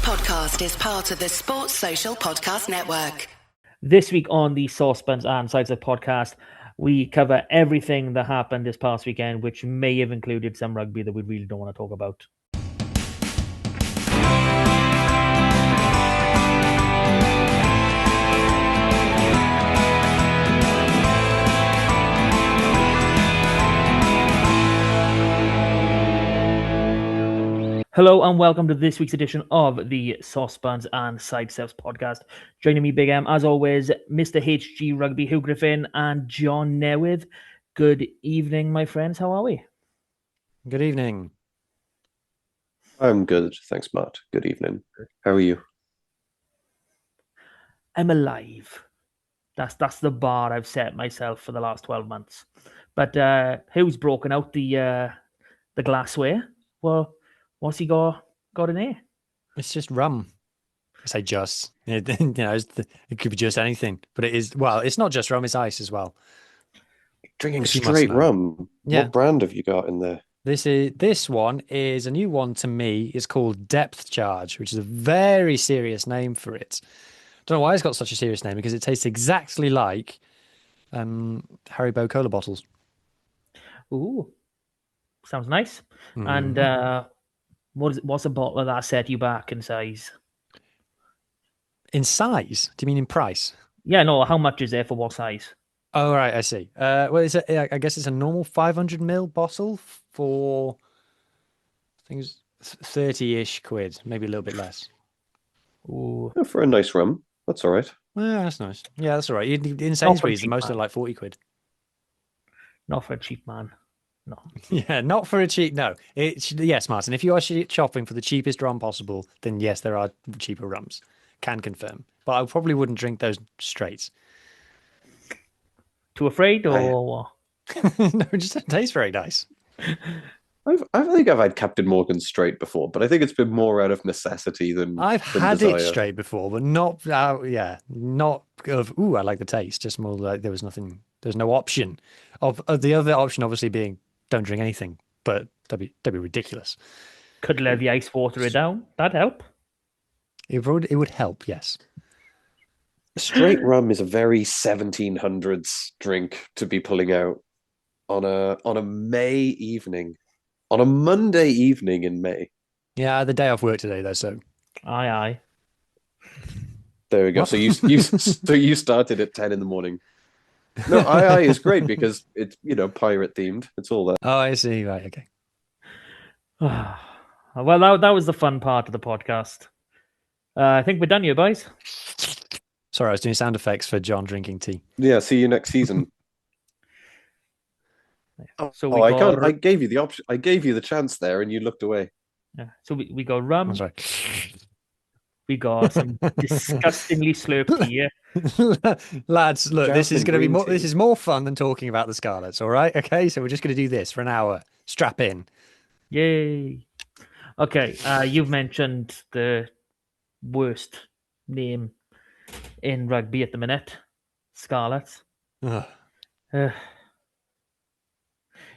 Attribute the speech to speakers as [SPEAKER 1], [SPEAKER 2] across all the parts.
[SPEAKER 1] podcast is part of the Sports Social Podcast Network.
[SPEAKER 2] This week on the Sosbans and Sidesteps podcast, we cover everything that happened this past weekend, which may have included some rugby that we really don't want to talk about. Hello and welcome to this week's edition of the Sosbans and Sidesteps podcast. Joining me, Big M, as always, Mr. HG Rugby, Huw Griffin, and Jon Newydd. Good evening, my friends. How are we?
[SPEAKER 3] Good evening.
[SPEAKER 4] I'm good, thanks, Matt. Good evening. How are you?
[SPEAKER 2] I'm alive. That's the bar I've set myself for the last 12 months. But Huw's broken out the glassware. Well, what's he got in here?
[SPEAKER 3] It's just rum. I say just. It could be just anything, but it is. Well, it's not just rum; it's ice as well.
[SPEAKER 4] Drinking straight rum.
[SPEAKER 3] Yeah.
[SPEAKER 4] What brand have you got in there?
[SPEAKER 3] This one is a new one to me. It's called Depth Charge, which is a very serious name for it. Don't know why it's got such a serious name, because it tastes exactly like Haribo cola bottles.
[SPEAKER 2] Ooh, sounds nice.
[SPEAKER 3] Mm.
[SPEAKER 2] And what's a bottle of that set you back in size?
[SPEAKER 3] In size? Do you mean in price?
[SPEAKER 2] Yeah, no. How much is there for what size?
[SPEAKER 3] Oh, right, I see. Well, I guess it's a normal 500ml bottle for, I think it's 30-ish quid, maybe a little bit less.
[SPEAKER 2] Ooh.
[SPEAKER 4] Oh, for a nice rum, that's all right.
[SPEAKER 3] Yeah, that's nice. Yeah, that's all right. In Sainsbury's, the most are like 40 quid.
[SPEAKER 2] Not for a cheap man. No.
[SPEAKER 3] Yeah, not for a cheap. No, yes, Martin. If you are shopping for the cheapest rum possible, then yes, there are cheaper rums. Can confirm, but I probably wouldn't drink those straight.
[SPEAKER 2] Too afraid, or what?
[SPEAKER 3] No, it just doesn't taste very nice.
[SPEAKER 4] I think I've had Captain Morgan straight before, but I think it's been more out of necessity than
[SPEAKER 3] I've
[SPEAKER 4] than
[SPEAKER 3] had
[SPEAKER 4] desire.
[SPEAKER 3] it straight before, but not. Not of. Ooh, I like the taste. Just more like there was nothing. There's no option of the other option, obviously being don't drink anything, but that'd be ridiculous.
[SPEAKER 2] Could let the ice water it down. That'd help.
[SPEAKER 3] It would help, yes.
[SPEAKER 4] Straight rum is a very 1700s drink to be pulling out on a May evening, on a Monday evening in May.
[SPEAKER 3] Yeah, the day off work today though, so
[SPEAKER 2] Aye.
[SPEAKER 4] There we go.
[SPEAKER 3] What?
[SPEAKER 4] So you started at 10 in the morning. No, aye is great because it's pirate themed. It's all that.
[SPEAKER 3] Oh, I see. Right, okay.
[SPEAKER 2] Well, that was the fun part of the podcast. I think we're done here, boys.
[SPEAKER 3] Sorry, I was doing sound effects for Jon drinking tea.
[SPEAKER 4] Yeah, see you next season.
[SPEAKER 2] So
[SPEAKER 4] I can't. I gave you the option. I gave you the chance there, and you looked away.
[SPEAKER 2] Yeah. So we got rum.
[SPEAKER 3] I'm sorry.
[SPEAKER 2] We got some disgustingly slurped tea.
[SPEAKER 3] Lads, look, this is
[SPEAKER 4] Jasmine
[SPEAKER 3] going to be
[SPEAKER 4] green
[SPEAKER 3] more.
[SPEAKER 4] tea.
[SPEAKER 3] This is more fun than talking about the Scarlets. All right, okay. So we're just going to do this for an hour. Strap in.
[SPEAKER 2] Yay! Okay, you've mentioned the worst name in rugby at the minute, Scarlets.
[SPEAKER 3] Ugh.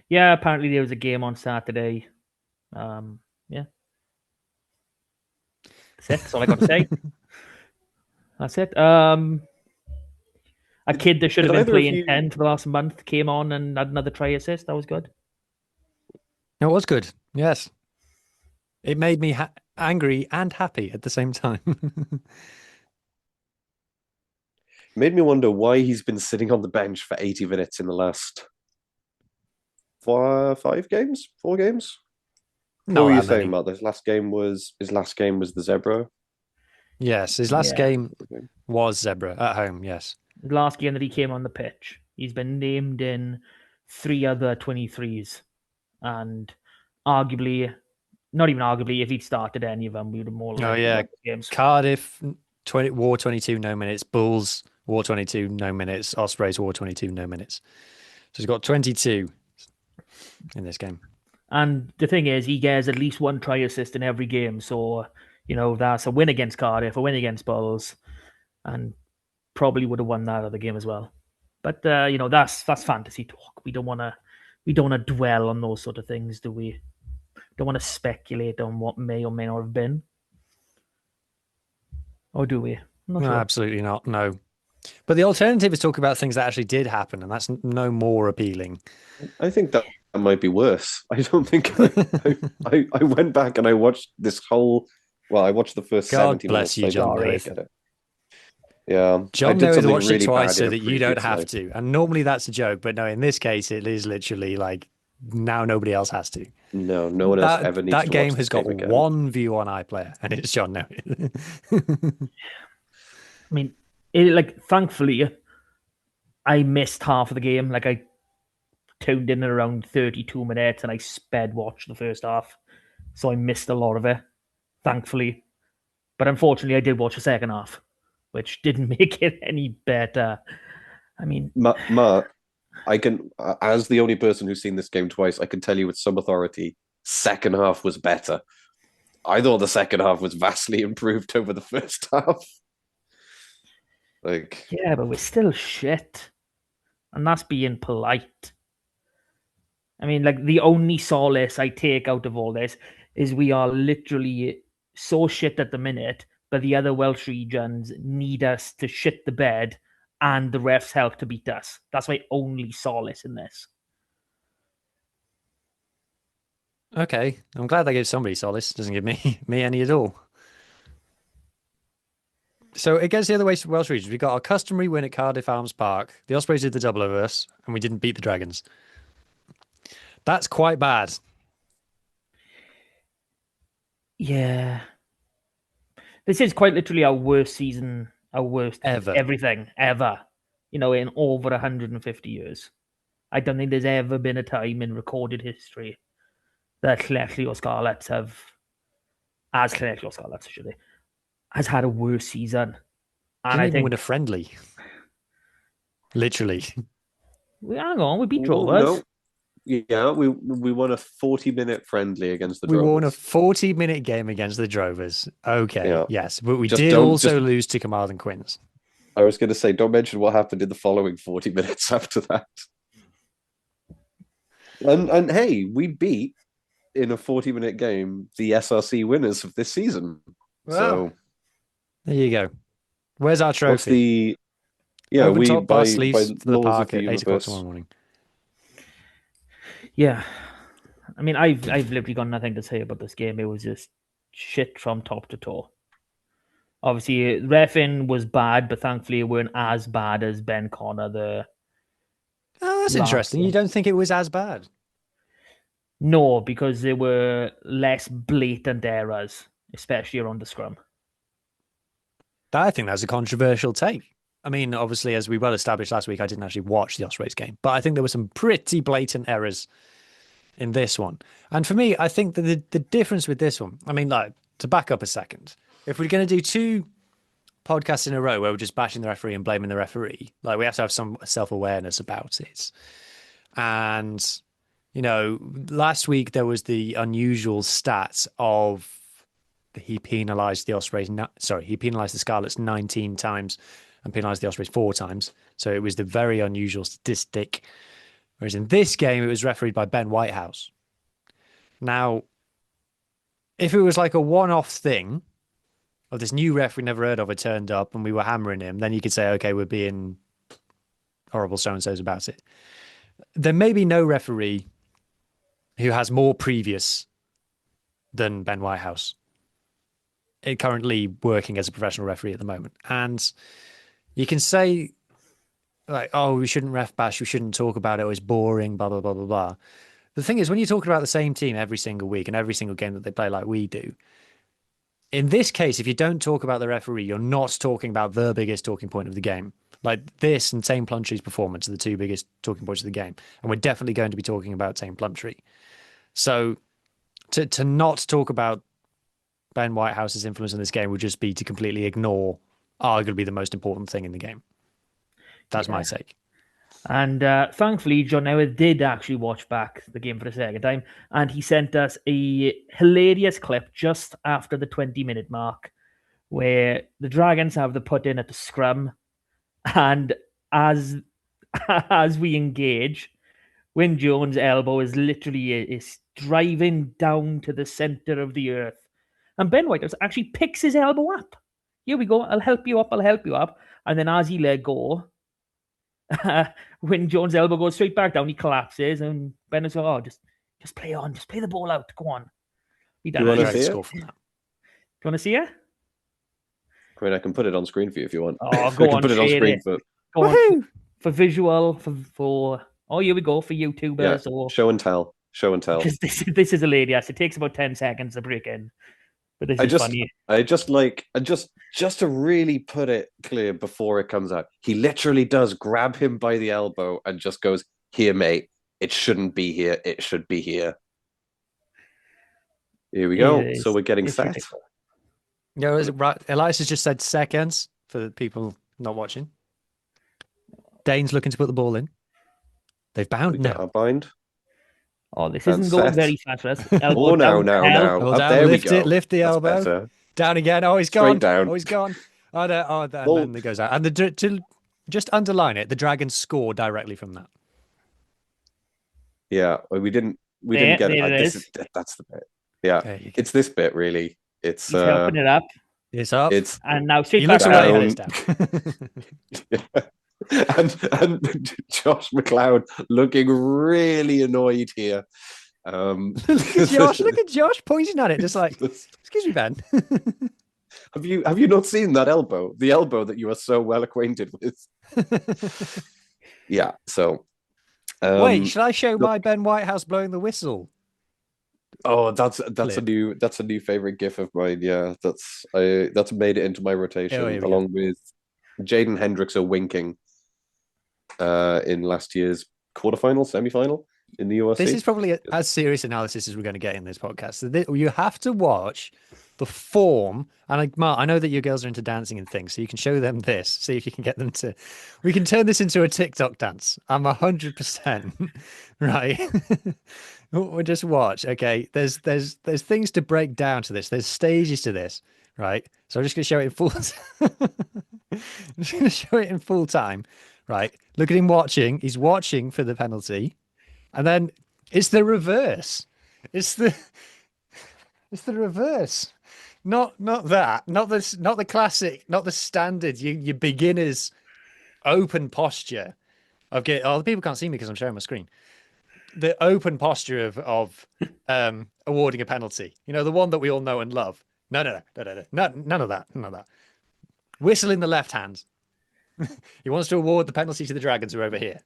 [SPEAKER 2] Yeah, apparently there was a game on Saturday. Yeah. That's all I got to say. That's it. A kid that should have
[SPEAKER 4] Did
[SPEAKER 2] been
[SPEAKER 4] either of
[SPEAKER 2] playing
[SPEAKER 4] you-
[SPEAKER 2] 10 for the last month came on and had another try assist. That was good.
[SPEAKER 3] It was good. Yes, it made me angry and happy at the same time.
[SPEAKER 4] Made me wonder why he's been sitting on the bench for 80 minutes in the last 4 games. What were you saying about this? His last game was the Zebra.
[SPEAKER 3] Yes, his last game was Zebra at home. Yes.
[SPEAKER 2] The last game that he came on the pitch, he's been named in 3 other 23s. And arguably, not even arguably, if he'd started any of them, we would have more likely games.
[SPEAKER 3] Cardiff, War 22, no minutes. Bulls, War 22, no minutes. Ospreys, War 22, no minutes. So he's got 22 in this game.
[SPEAKER 2] And the thing is, he gets at least one try assist in every game. So, that's a win against Cardiff, a win against Bulls, and probably would have won that other game as well. But, that's fantasy talk. We don't want to dwell on those sort of things, do we? Don't want to speculate on what may or may not have been. Or do we? I'm not
[SPEAKER 3] No,
[SPEAKER 2] sure.
[SPEAKER 3] absolutely not. No. But the alternative is talk about things that actually did happen, and that's no more appealing.
[SPEAKER 4] I think that might be worse. I don't think I went back and I watched this whole. Well, I watched the first
[SPEAKER 3] God
[SPEAKER 4] 70
[SPEAKER 3] bless
[SPEAKER 4] minutes.
[SPEAKER 3] you,
[SPEAKER 4] I
[SPEAKER 3] John
[SPEAKER 4] didn't quite
[SPEAKER 3] Knoweth.
[SPEAKER 4] get it. Yeah, I
[SPEAKER 3] John
[SPEAKER 4] did
[SPEAKER 3] Knoweth
[SPEAKER 4] something
[SPEAKER 3] watched
[SPEAKER 4] really
[SPEAKER 3] it twice
[SPEAKER 4] bad
[SPEAKER 3] so
[SPEAKER 4] in a
[SPEAKER 3] that you don't
[SPEAKER 4] previous
[SPEAKER 3] have
[SPEAKER 4] life.
[SPEAKER 3] to. And normally that's a joke, but no, in this case, it is literally like now nobody else has to.
[SPEAKER 4] No, no one else ever needs
[SPEAKER 3] That
[SPEAKER 4] to
[SPEAKER 3] game
[SPEAKER 4] watch
[SPEAKER 3] has
[SPEAKER 4] this
[SPEAKER 3] got
[SPEAKER 4] game again.
[SPEAKER 3] one view on iPlayer, and it's John Knoweth.
[SPEAKER 2] I mean, thankfully, I missed half of the game. Like, I tuned in at around 32 minutes and I sped watched the first half. So I missed a lot of it, thankfully. But unfortunately, I did watch the second half, which didn't make it any better. I mean,
[SPEAKER 4] Mark, I can, as the only person who's seen this game twice, I can tell you with some authority, second half was better. I thought the second half was vastly improved over the first half. Like,
[SPEAKER 2] yeah, but we're still shit. And that's being polite. I mean, like, the only solace I take out of all this is we are literally so shit at the minute, but the other Welsh regions need us to shit the bed and the refs help to beat us. That's my only solace in this.
[SPEAKER 3] Okay, I'm glad they gave somebody solace. Doesn't give me any at all. So against the other Welsh regions, we got our customary win at Cardiff Arms Park. The Ospreys did the double over us, and we didn't beat the Dragons. That's quite bad.
[SPEAKER 2] Yeah. This is quite literally our worst season, our worst
[SPEAKER 3] Ever.
[SPEAKER 2] everything ever, in over 150 years. I don't think there's ever been a time in recorded history that Llanelli or Scarlets has had a worse season. And
[SPEAKER 3] Didn't
[SPEAKER 2] I
[SPEAKER 3] even
[SPEAKER 2] think
[SPEAKER 3] win a friendly. Literally.
[SPEAKER 2] hang on, we beat
[SPEAKER 4] oh,
[SPEAKER 2] Drovers.
[SPEAKER 4] no. Yeah, we won a 40-minute friendly against the
[SPEAKER 3] We
[SPEAKER 4] Drovers.
[SPEAKER 3] won a 40-minute game against the Drovers. Okay,
[SPEAKER 4] Yeah.
[SPEAKER 3] yes. But we
[SPEAKER 4] Just
[SPEAKER 3] did
[SPEAKER 4] don't-
[SPEAKER 3] also
[SPEAKER 4] just-
[SPEAKER 3] lose to Carmarthen Quins.
[SPEAKER 4] I was going to say, don't mention what happened in the following 40 minutes after that. And hey, we beat in a 40-minute game the SRC winners of this season. So
[SPEAKER 3] there you go. Where's our trophy?
[SPEAKER 4] what's the
[SPEAKER 3] Open
[SPEAKER 4] we
[SPEAKER 3] top bar
[SPEAKER 4] by
[SPEAKER 3] sleeves for the
[SPEAKER 4] laws
[SPEAKER 3] park
[SPEAKER 4] of the
[SPEAKER 3] at 8 o'clock
[SPEAKER 4] universe.
[SPEAKER 3] tomorrow morning.
[SPEAKER 2] Yeah. I mean, I've literally got nothing to say about this game. It was just shit from top to toe. Obviously, reffing was bad, but thankfully it weren't as bad as Ben Connor.
[SPEAKER 3] Oh, that's
[SPEAKER 2] last
[SPEAKER 3] interesting.
[SPEAKER 2] game.
[SPEAKER 3] You don't think it was as bad?
[SPEAKER 2] No, because there were less blatant errors, especially around the scrum.
[SPEAKER 3] I think that's a controversial take. I mean, obviously, as we well established last week, I didn't actually watch the Ospreys game, but I think there were some pretty blatant errors in this one. And for me, I think that the difference with this one, I mean, like, to back up a second, if we're going to do two podcasts in a row where we're just bashing the referee and blaming the referee, like, we have to have some self-awareness about it. And, last week there was the unusual stats of he penalised the Ospreys. He penalised the Scarlets 19 times and penalised the Ospreys 4 times. So it was the very unusual statistic. Whereas in this game, it was refereed by Ben Whitehouse. Now, if it was like a one-off thing, or this new referee never heard of had turned up and we were hammering him, then you could say, okay, we're being horrible so-and-sos about it. There may be no referee who has more previous than Ben Whitehouse, currently working as a professional referee at the moment. And you can say, like, oh, we shouldn't ref bash, we shouldn't talk about it, it's boring, blah, blah, blah, blah, blah. The thing is, when you're talking about the same team every single week and every single game that they play like we do, in this case, if you don't talk about the referee, you're not talking about the biggest talking point of the game. Like this and Tame Plumtree's performance are the two biggest talking points of the game. And we're definitely going to be talking about Tame Plumtree. So to not talk about Ben Whitehouse's influence in this game would just be to completely ignore arguably the most important thing in the game. That's my take.
[SPEAKER 2] And thankfully, Jon Newydd did actually watch back the game for the second time, and he sent us a hilarious clip just after the 20-minute mark where the Dragons have the put in at the scrum, and as we engage, Wyn Jones' elbow is literally driving down to the center of the earth, and Ben Whitehouse actually picks his elbow up. here we go. I'll help you up. And then as he let go, when Jones' elbow goes straight back down, he collapses, and Bennett's like, "Oh, just play on. Just play the ball out. Go on."
[SPEAKER 4] You want to see it?
[SPEAKER 2] Do you want to see it?
[SPEAKER 4] I mean, I can put it on screen for you if you want.
[SPEAKER 2] Oh, go on,
[SPEAKER 4] put it on screen for.
[SPEAKER 2] Go on, for visual, for oh, here we go, for YouTubers.
[SPEAKER 4] Yeah,
[SPEAKER 2] or
[SPEAKER 4] show and tell. Because
[SPEAKER 2] this is a lady. Yes, it takes about 10 seconds to break in. But this is funny.
[SPEAKER 4] Just to really put it clear before it comes out, he literally does grab him by the elbow and just goes, "Here, mate. It shouldn't be here. It should be here." Here we go. So we're getting set. Ridiculous.
[SPEAKER 3] Yeah, is it right? Elias has just said seconds for the people not watching. Dane's looking to put the ball in. They've bound now.
[SPEAKER 4] Bind.
[SPEAKER 2] Oh, this isn't going very fast for us.
[SPEAKER 4] Oh, no. There we go.
[SPEAKER 3] Lift the elbow.
[SPEAKER 4] Better.
[SPEAKER 3] Down again. Oh, he's gone.
[SPEAKER 4] Down.
[SPEAKER 3] Oh, he's gone. And then it goes out. And to just underline it, the Dragons score directly from that.
[SPEAKER 4] Yeah, we didn't get it. That's the bit. Yeah, it's this bit really. He's
[SPEAKER 2] helping it up.
[SPEAKER 3] It's up.
[SPEAKER 2] And now straight
[SPEAKER 3] he
[SPEAKER 2] back
[SPEAKER 3] looks
[SPEAKER 2] down.
[SPEAKER 4] Yeah. and Josh McLeod looking really annoyed here.
[SPEAKER 3] Look at Josh pointing at it, just like, "Excuse me, Ben."
[SPEAKER 4] Have you not seen that elbow? The elbow that you are so well acquainted with. Yeah. So.
[SPEAKER 3] Wait, should I show my Ben Whitehouse blowing the whistle?
[SPEAKER 4] Oh, that's a new favorite GIF of mine. Yeah, that's made it into my rotation along with Jaden Hendrickson winking in last year's semi-final in the UFC.
[SPEAKER 3] This is probably as serious analysis as we're going to get in this podcast. So you have to watch the form. And Mark, I know that your girls are into dancing and things, so you can show them this. See if you can get them to. We can turn this into a TikTok dance. I'm 100% right. We'll just watch. Okay, there's things to break down to this. There's stages to this, right? So I'm just going to show it in full. I'm just going to show it in full time, right? Look at him watching. He's watching for the penalty, and then it's the reverse. It's the reverse. Not that. Not the classic. Not the standard. Your beginner's open posture of get. Oh, the people can't see me because I'm sharing my screen. The open posture of awarding a penalty. You know, the one that we all know and love. No. None of that. Whistle in the left hand. He wants to award the penalty to the Dragons who are over here.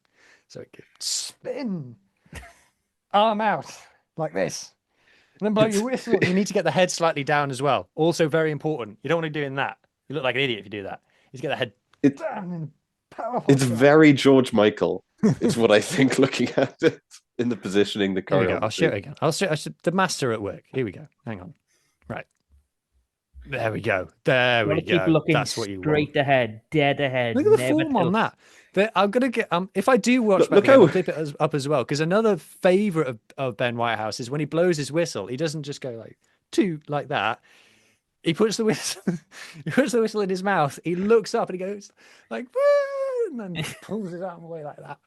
[SPEAKER 3] So it spin. Arm out. Like this. And then blow your whistle. You need to get the head slightly down as well. Also very important. You don't want to be doing that. You look like an idiot if you do that. You just get the head down.
[SPEAKER 4] It's very George Michael. It's what I think looking at it in the positioning, the choreography.
[SPEAKER 3] I'll show it again. I'll show the master at work. Here we go. Hang on. Right. There we go. There we go.
[SPEAKER 2] Keep looking
[SPEAKER 3] That's what you
[SPEAKER 2] straight
[SPEAKER 3] want.
[SPEAKER 2] ahead, dead ahead.
[SPEAKER 3] Look at the form on that. But I'm gonna get if I do watch back, I'll clip it up as well. Because another favorite of Ben Whitehouse is when he blows his whistle. He doesn't just go like that. He puts the whistle. He puts the whistle in his mouth. He looks up and he goes like, woo, and then pulls his arm away like that.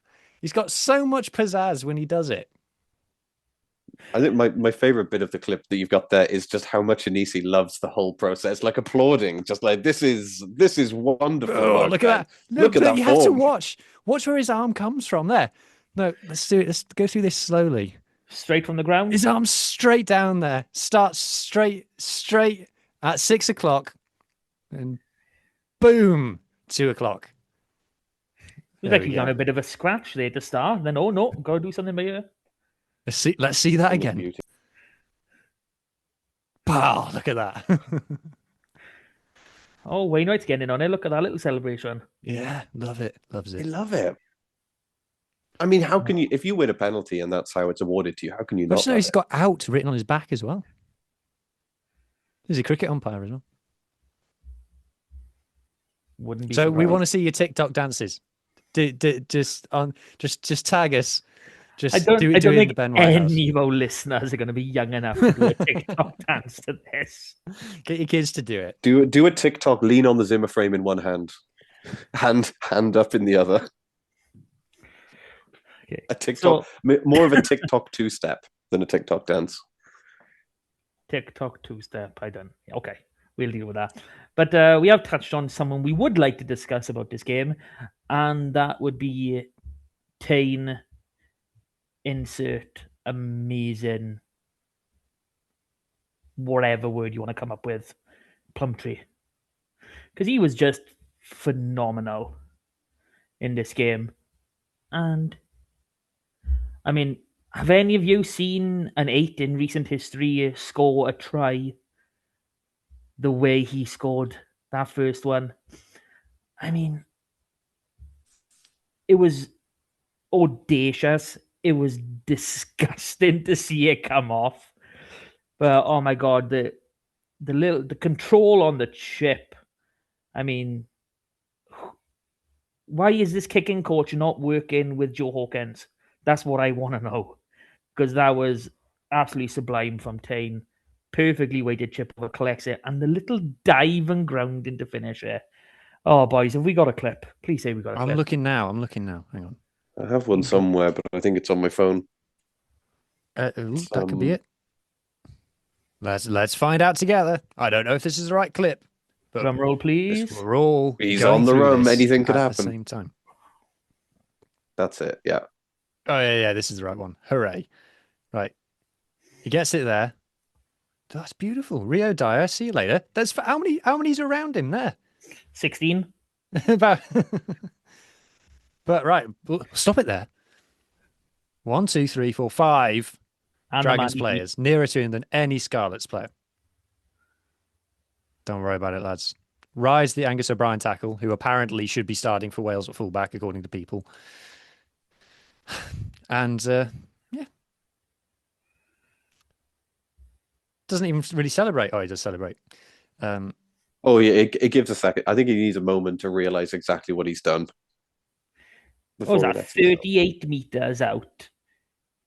[SPEAKER 3] He's got so much pizzazz when he does it.
[SPEAKER 4] I think my favorite bit of the clip that you've got there is just how much Anisi loves the whole process, like applauding, just like this is wonderful.
[SPEAKER 3] Oh, look at that! Look at that! You have to watch where his arm comes from. There, no, let's do it. Let's go through this slowly.
[SPEAKER 2] Straight from the ground.
[SPEAKER 3] His arm's straight down there. Starts straight at 6 o'clock, and boom, 2 o'clock.
[SPEAKER 2] Looks like he's on a bit of a scratch there to start. Then no, gotta do something here.
[SPEAKER 3] Let's see that again. Wow, look at that.
[SPEAKER 2] Oh, Wainwright's getting in on it. Look at that little celebration.
[SPEAKER 3] Yeah, loves it.
[SPEAKER 4] I love it. I mean, how can you, if you win a penalty and that's how it's awarded to you, how can you not?
[SPEAKER 3] He's got out written on his back as well. He's a cricket umpire as well.
[SPEAKER 2] Wouldn't be
[SPEAKER 3] so
[SPEAKER 2] surprised.
[SPEAKER 3] We want to see your TikTok dances. Just tag us. I don't
[SPEAKER 2] think any of our listeners are going to be young enough to do a TikTok dance to this.
[SPEAKER 3] Get your kids to do it.
[SPEAKER 4] Do a TikTok, lean on the Zimmer frame in one hand, hand up in the other. Okay. A TikTok, more of a TikTok two-step than a TikTok dance.
[SPEAKER 2] TikTok two-step, I don't. Okay, we'll deal with that. But we have touched on someone we would like to discuss about this game, and that would be Tane. Insert amazing, whatever word you want to come up with, Plumtree. Because he was just phenomenal in this game. And, I mean, have any of you seen an 8 in recent history score a try the way he scored that first one? I mean, it was audacious. It was disgusting to see it come off. But oh my god, the control on the chip. I mean, why is this kicking coach not working with Joe Hawkins? That's what I want to know. Because that was absolutely sublime from Tane. Perfectly weighted chip over, collects it, and the little dive and grounding to finish it. Oh, boys, have we got a clip? Please say we got a clip.
[SPEAKER 3] I'm looking now. Hang on.
[SPEAKER 4] I have one somewhere, but I think it's on my phone.
[SPEAKER 3] That could be it. Let's find out together. I don't know if this is the right clip. But
[SPEAKER 2] drum roll, please.
[SPEAKER 3] We're all
[SPEAKER 4] He's on the roam. Anything could happen
[SPEAKER 3] at the same time.
[SPEAKER 4] That's it. Yeah.
[SPEAKER 3] Oh yeah. This is the right one. Hooray! Right. He gets it there. That's beautiful. Rio Dyer. See you later. There's how many's around him there?
[SPEAKER 2] 16.
[SPEAKER 3] About. But right, stop it there. 1, 2, 3, 4, 5
[SPEAKER 2] And
[SPEAKER 3] Dragons players nearer to him than any Scarlets player. Don't worry about it, lads. Rise the Angus O'Brien tackle, who apparently should be starting for Wales at fullback, according to people. And yeah, doesn't even really celebrate. Oh, he does celebrate.
[SPEAKER 4] Oh yeah, it gives a second. I think he needs a moment to realize exactly what he's done.
[SPEAKER 2] What was that? 38 meters out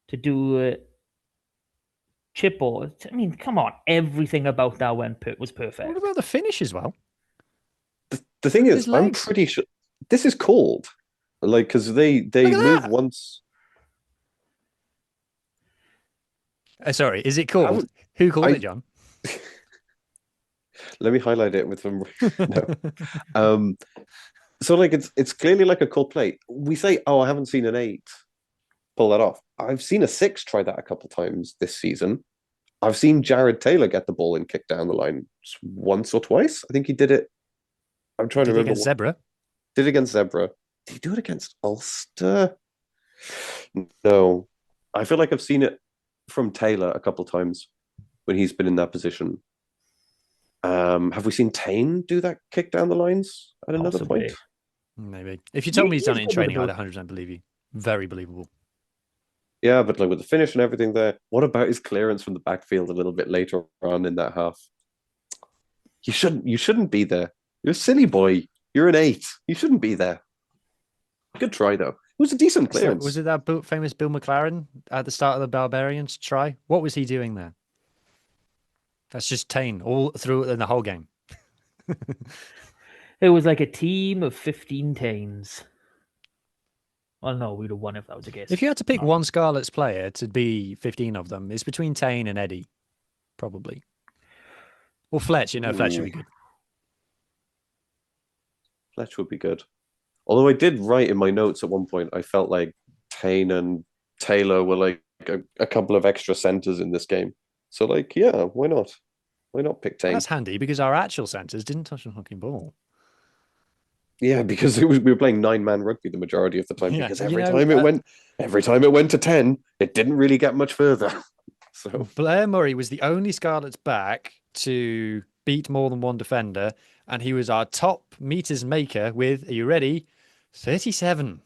[SPEAKER 2] to do chip ball. I mean, come on. Everything about that was perfect.
[SPEAKER 3] What about the finish as well?
[SPEAKER 4] The thing is, I'm pretty sure this is called. Like, because they move
[SPEAKER 3] that.
[SPEAKER 4] once.
[SPEAKER 3] Sorry, is it called? Who called it, John?
[SPEAKER 4] Let me highlight it with some. No. So like it's clearly like a cold play. We say, oh, I haven't seen an 8 pull that off. I've seen a 6 try that a couple times this season. I've seen Jared Taylor get the ball and kick down the line once or twice. I think he did it. I'm trying to remember.
[SPEAKER 3] Against Zebra.
[SPEAKER 4] Did it against Zebra. Did he do it against Ulster? No. I feel like I've seen it from Taylor a couple times when he's been in that position. Have we seen Tane do that kick down the lines at another point?
[SPEAKER 3] Maybe. If you told me he's done it in training, I'd 100% believe you. Very believable.
[SPEAKER 4] Yeah, but like with the finish and everything there, what about his clearance from the backfield a little bit later on in that half? You shouldn't be there. You're a silly boy. You're an 8. You shouldn't be there. Good try though. It was a decent clearance.
[SPEAKER 3] Was it that famous Bill McLaren at the start of the Barbarians try? What was he doing there? That's just Tane all through in the whole game.
[SPEAKER 2] It was like a team of 15 Tanes. Well, no, we'd have won if that was the case.
[SPEAKER 3] If you had to pick one Scarlets player to be 15 of them, it's between Tane and Eddie, probably. Or Fletch, Fletch would be good.
[SPEAKER 4] Fletch would be good. Although I did write in my notes at one point, I felt like Tane and Taylor were like a couple of extra centers in this game. So, like, yeah, why not? Why not pick Tane?
[SPEAKER 3] That's handy because our actual centers didn't touch the fucking ball.
[SPEAKER 4] Yeah, because we were playing 9-man rugby the majority of the time. Yeah, because every time it went to 10, it didn't really get much further. So
[SPEAKER 3] Blair Murray was the only Scarlets back to beat more than one defender, and he was our top meters maker with, are you ready? 37.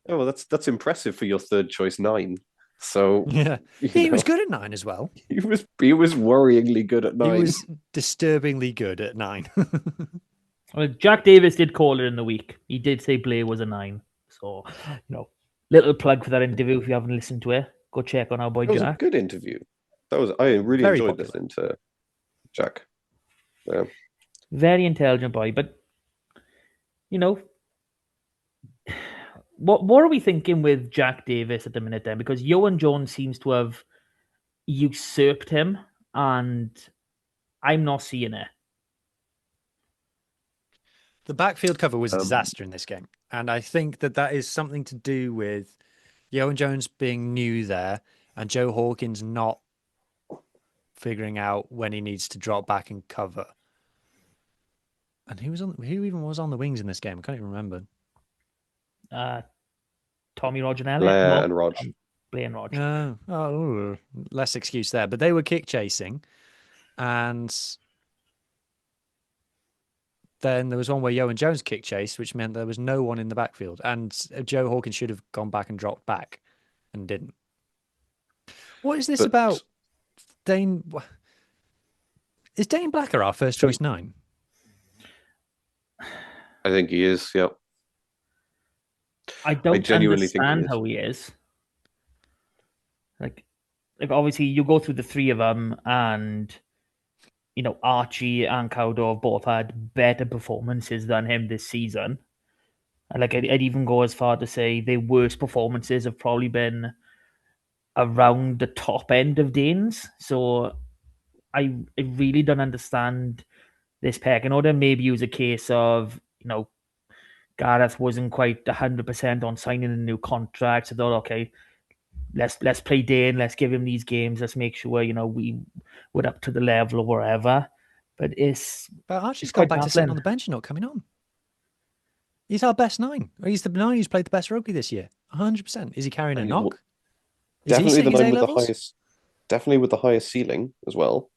[SPEAKER 4] Oh, well, that's impressive for your third choice 9. So
[SPEAKER 3] yeah, he was good at 9 as well.
[SPEAKER 4] He was worryingly good at 9.
[SPEAKER 3] He was disturbingly good at 9.
[SPEAKER 2] Well, Jack Davis did call it in the week. He did say Blair was a 9. So, little plug for that interview if you haven't listened to it. Go check on our boy Jack.
[SPEAKER 4] That was a good interview. I really
[SPEAKER 3] Very
[SPEAKER 4] enjoyed
[SPEAKER 3] popular.
[SPEAKER 4] listening to Jack. Yeah.
[SPEAKER 2] Very intelligent boy, but what are we thinking with Jack Davis at the minute then? Because Johan Jones seems to have usurped him, and I'm not seeing it.
[SPEAKER 3] The backfield cover was a disaster in this game. And I think that is something to do with Yohan Jones being new there and Joe Hawkins not figuring out when he needs to drop back and cover. And who even was on the wings in this game? I can't even remember.
[SPEAKER 2] Tommy Roginelli.
[SPEAKER 4] Blair and Rog.
[SPEAKER 2] Blair and Rog.
[SPEAKER 3] Less excuse there. But they were kick chasing. And then there was one where Yohan Jones kick chased, which meant there was no one in the backfield. And Joe Hawkins should have gone back and dropped back and didn't. What is this about Dane? Is Dane Blacker our first choice 9?
[SPEAKER 4] I think he is, yep.
[SPEAKER 2] I genuinely understand how he is. Like obviously you go through the three of them and Archie and Cowdo have both had better performances than him this season. And I'd even go as far to say their worst performances have probably been around the top end of Dane's. So I really don't understand this pecking order. Maybe it was a case of, Gareth wasn't quite 100% on signing a new contract. So thought, okay, let's play Dane, let's give him these games, let's make sure, we're up to the level or whatever. But
[SPEAKER 3] Archie's gone back to sitting on the bench and not coming on. He's our best 9. He's the 9 who's played the best rugby this year. 100%. Is he carrying a knock?
[SPEAKER 4] Definitely the 9 with the highest. Definitely with the highest ceiling as well.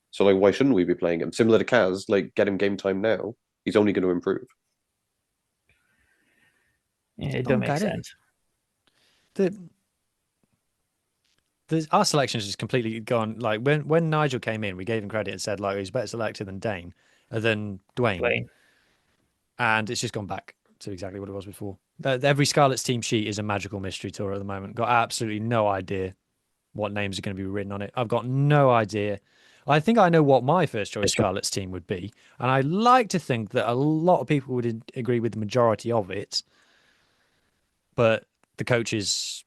[SPEAKER 4] So why shouldn't we be playing him? Similar to Kaz, get him game time now. He's only going to improve.
[SPEAKER 2] Yeah, it don't make sense.
[SPEAKER 3] Our selection has just completely gone. When Nigel came in, we gave him credit and said he's better selected than Dwayne. And it's just gone back to exactly what it was before. Every Scarlet's team sheet is a magical mystery tour at the moment. Got absolutely no idea what names are going to be written on it. I've got no idea. I think I know what my first choice Scarlet's team would be. And I like to think that a lot of people would agree with the majority of it. But the coaches,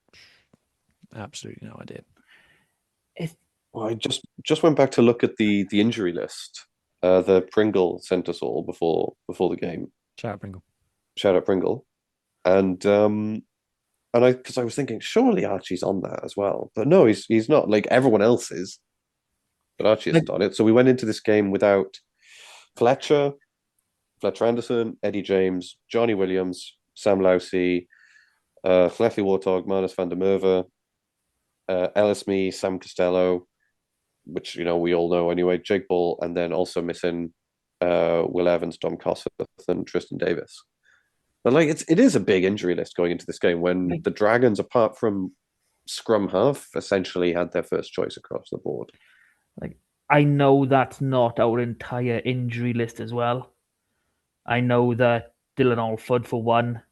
[SPEAKER 3] absolutely no idea.
[SPEAKER 4] Well, I just went back to look at the injury list. The Pringle sent us all before the game.
[SPEAKER 3] Shout out Pringle.
[SPEAKER 4] And because I was thinking, surely Archie's on that as well. But no, he's not. Everyone else is. But Archie isn't on it. So we went into this game without Fletcher Anderson, Eddie James, Johnny Williams, Sam Lousy, Cleffley Warthog, Manus van der Merwe, Ellis Me, Sam Costello, which we all know anyway, Jake Ball, and then also missing Will Evans, Dom Kossuth, and Tristan Davis. But it is a big injury list going into this game when the Dragons, apart from scrum half, essentially had their first choice across the board.
[SPEAKER 2] I know that's not our entire injury list as well. I know that Dylan Alford, for one,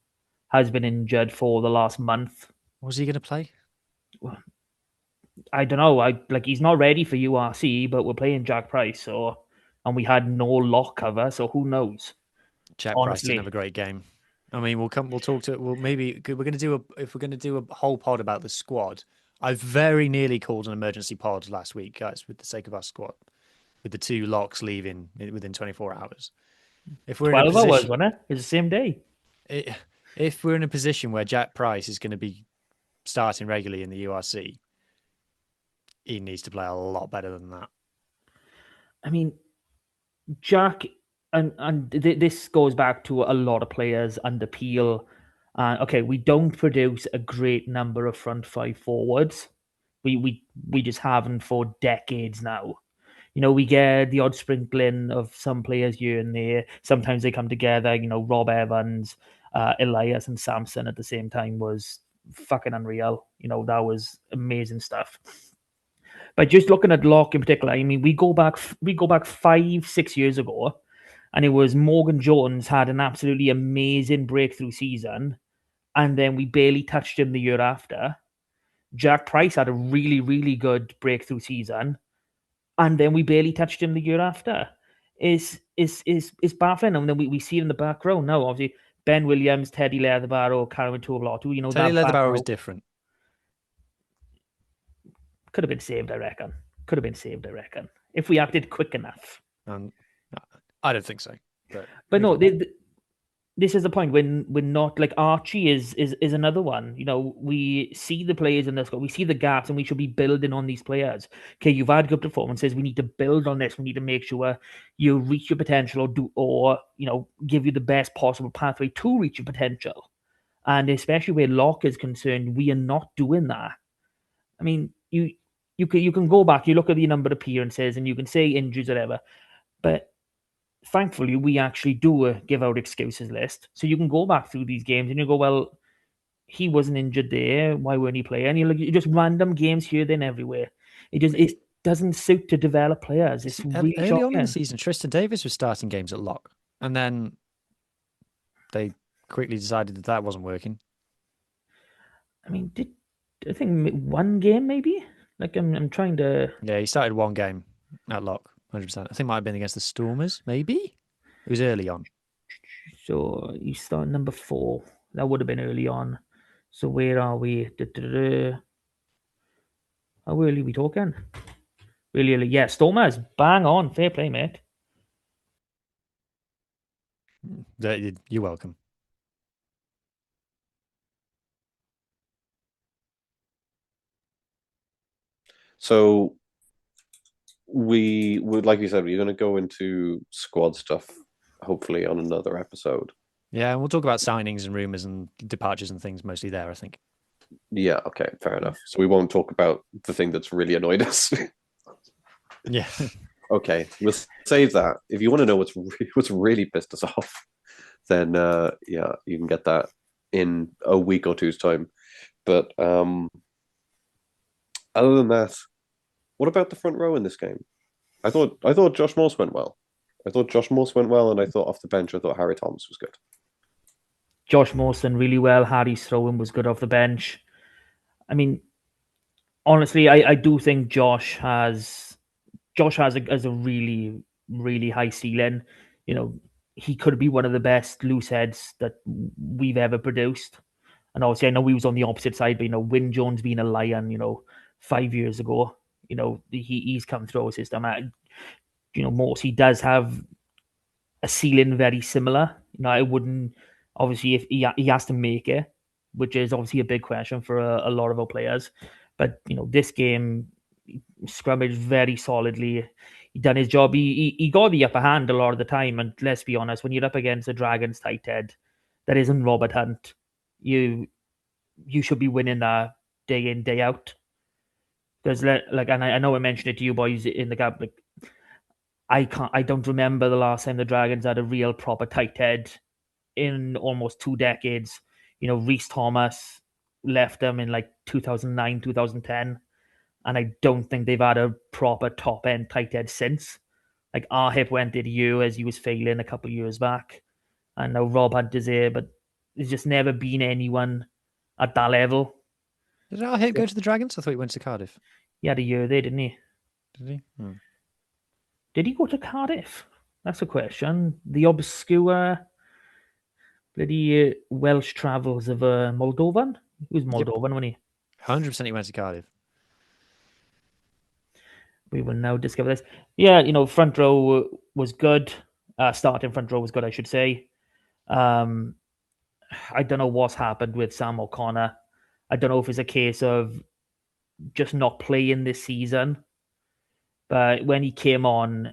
[SPEAKER 2] has been injured for the last month.
[SPEAKER 3] Was he going to play?
[SPEAKER 2] Well, I don't know. He's not ready for URC, but we're playing Jack Price, and we had no lock cover, so who knows?
[SPEAKER 3] Jack Price didn't have a great game. I mean, we're going to do a whole pod about the squad. I very nearly called an emergency pod last week, guys, with the sake of our squad, with the 2 locks leaving within 24 hours. If we're
[SPEAKER 2] 12 hours, wasn't it? It's the same day.
[SPEAKER 3] If we're in a position where Jack Price is going to be starting regularly in the URC, he needs to play a lot better than that.
[SPEAKER 2] I mean, Jack, and this goes back to a lot of players under Peel. Okay, we don't produce a great number of front 5 forwards. We just haven't for decades now. We get the odd sprinkling of some players here and there. Sometimes they come together. Rob Evans, Elias, and Samson at the same time was fucking unreal. That was amazing stuff. But just looking at lock in particular, I mean, we go back 5-6 years ago, and it was Morgan Jones had an absolutely amazing breakthrough season, and then we barely touched him the year after. Jack Price had a really, really good breakthrough season, and then we barely touched him the year after. Is baffling. And then we see it in the back row now. Obviously, Ben Williams, Teddy Leatherbarrow, Cameron Tuavlotu.
[SPEAKER 3] Teddy Leatherbarrow was different.
[SPEAKER 2] Could have been saved, I reckon. If we acted quick enough.
[SPEAKER 3] I don't think so.
[SPEAKER 2] But no, this is the point when we're not like Archie is another one. We see the players in this, we see the gaps, and we should be building on these players. Okay, you've had good performances. We need to build on this. We need to make sure you reach your potential, or give you the best possible pathway to reach your potential. And especially where Locke is concerned, we are not doing that. I mean, you can go back, you look at the number of appearances, and you can say injuries, whatever, but thankfully, we actually do give out excuses list. So you can go back through these games and you go, well, he wasn't injured there. Why weren't he playing? And you look, just random games here, then everywhere. It doesn't suit to develop players. It's really
[SPEAKER 3] early
[SPEAKER 2] shocking.
[SPEAKER 3] on in the season. Tristan Davis was starting games at lock, and then they quickly decided that wasn't working.
[SPEAKER 2] I mean, I think one game maybe? Like I'm trying to.
[SPEAKER 3] Yeah, he started one game at lock, 100%. I think it might have been against the Stormers, maybe. It was early on.
[SPEAKER 2] So you start number 4. That would have been early on. So where are we? How early are we talking? Really early. Yeah, Stormers. Bang on. Fair play, mate.
[SPEAKER 3] You're welcome.
[SPEAKER 4] So we would, like you said, we're going to go into squad stuff, hopefully on another episode.
[SPEAKER 3] Yeah, and we'll talk about signings and rumours and departures and things mostly there, I think.
[SPEAKER 4] Yeah, okay, fair enough. So we won't talk about the thing that's really annoyed us.
[SPEAKER 3] Yeah.
[SPEAKER 4] Okay, we'll save that. If you want to know what's really pissed us off, then yeah, you can get that in a week or two's time. But other than that, what about the front row in this game? I thought Josh Morse went well. And I thought off the bench, I thought Harry Thomas was good.
[SPEAKER 2] Josh Mawson really well. Harry Strowan was good off the bench. I mean, honestly, I do think Josh has a really, really high ceiling. He could be one of the best loose heads that we've ever produced. And obviously, I know he was on the opposite side, but Wyn Jones being a Lion, 5 years ago, he's come through our system. Morse, he does have a ceiling very similar. I wouldn't, obviously, if he has to make it, which is obviously a big question for a lot of our players. But this game, scrummaged very solidly. He done his job. He got the upper hand a lot of the time. And let's be honest, when you're up against a Dragons tight head that isn't Robert Hunt, you should be winning that day in, day out. Because and I know I mentioned it to you boys in the gap. Like, I don't remember the last time the Dragons had a real proper tight head in almost 2 decades. Reese Thomas left them in like 2009, 2010. And I don't think they've had a proper top end tight head since. Like Arhip went to you as he was failing a couple of years back. And now Rob Hunt is here, but there's just never been anyone at that level.
[SPEAKER 3] Did Arhip go to the Dragons? I thought he went to Cardiff.
[SPEAKER 2] He had a year there, didn't he?
[SPEAKER 3] Did he?
[SPEAKER 2] Did he go to Cardiff? That's a question. The obscure bloody Welsh travels of Moldovan? He was Moldovan, wasn't he?
[SPEAKER 3] 100% he went to Cardiff.
[SPEAKER 2] We will now discover this. Yeah, front row was good. Starting front row was good, I should say. I don't know what's happened with Sam O'Connor. I don't know if it's a case of just not playing this season. But when he came on,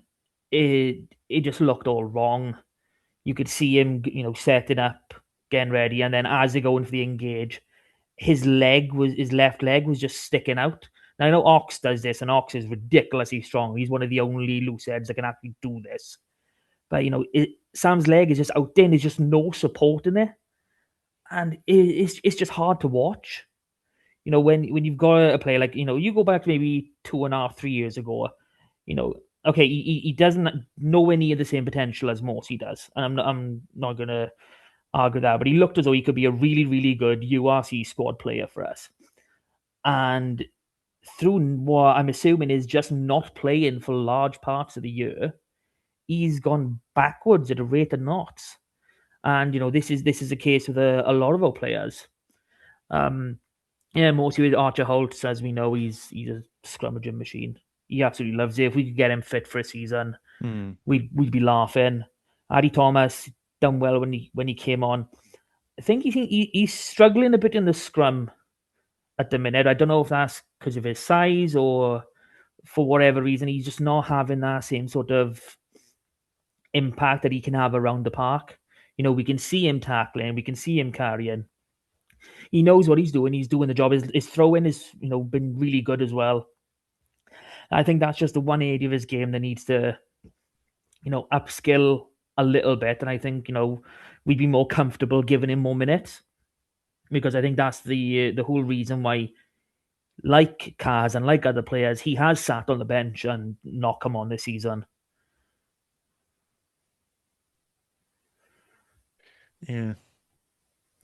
[SPEAKER 2] it just looked all wrong. You could see him, setting up, getting ready, and then as they go into the engage, his left leg was just sticking out. Now I know Ox does this, and Ox is ridiculously strong. He's one of the only loose heads that can actually do this. But Sam's leg is just out there, and there's just no support in it, and it's just hard to watch. When you've got a player like you go back maybe 2.5, 3 years ago, okay, he doesn't nowhere near the same potential as Morsey does, and I'm not gonna argue that, but he looked as though he could be a really, really good URC squad player for us. And through what I'm assuming is just not playing for large parts of the year, he's gone backwards at a rate of knots. And this is a case with a lot of our players. Yeah, mostly with Archer Holtz, as we know, he's a scrummaging machine. He absolutely loves it. If we could get him fit for a season, we'd be laughing. Harry Thomas, done well when he came on. I think he's struggling a bit in the scrum at the minute. I don't know if that's because of his size or for whatever reason. He's just not having that same sort of impact that he can have around the park. We can see him tackling, we can see him carrying. He knows what he's doing. He's doing the job. His throwing is, been really good as well. I think that's just the one area of his game that needs to, upskill a little bit. And I think, we'd be more comfortable giving him more minutes, because I think that's the whole reason why, like Kaz and like other players, he has sat on the bench and not come on this season.
[SPEAKER 3] Yeah.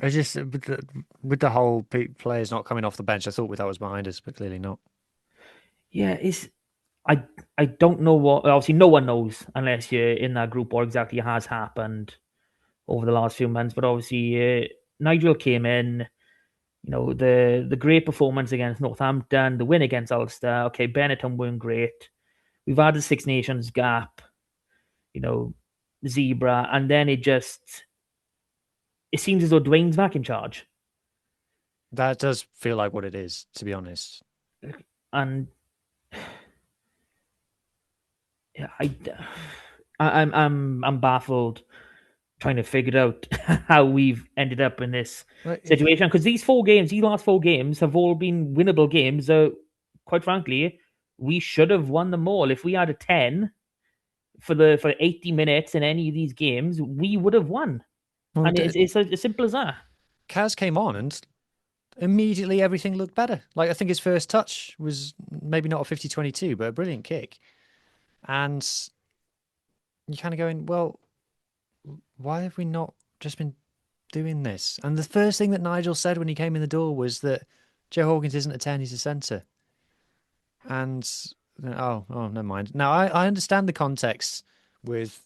[SPEAKER 3] I just, with the whole players not coming off the bench, I thought that was behind us, but clearly not.
[SPEAKER 2] Yeah, I don't know what. Obviously, no one knows unless you're in that group what exactly has happened over the last few months. But obviously, Nigel came in. The great performance against Northampton, the win against Ulster. Okay, Benetton weren't great. We've had the Six Nations gap. Zebra, and then it seems as though Dwayne's back in charge.
[SPEAKER 3] That does feel like what it is, to be honest.
[SPEAKER 2] And yeah, I'm baffled trying to figure out how we've ended up in this situation, because these last 4 games have all been winnable games. Quite frankly, we should have won them all. If we had a 10 for 80 minutes in any of these games, we would have won. Well, and it's as simple as that.
[SPEAKER 3] Kaz came on and immediately everything looked better. Like, I think his first touch was maybe not a 50-22, but a brilliant kick. And you're kind of going, well, why have we not just been doing this? And the first thing that Nigel said when he came in the door was that Joe Hawkins isn't a 10, he's a centre. And, oh, never mind. Now, I understand the context with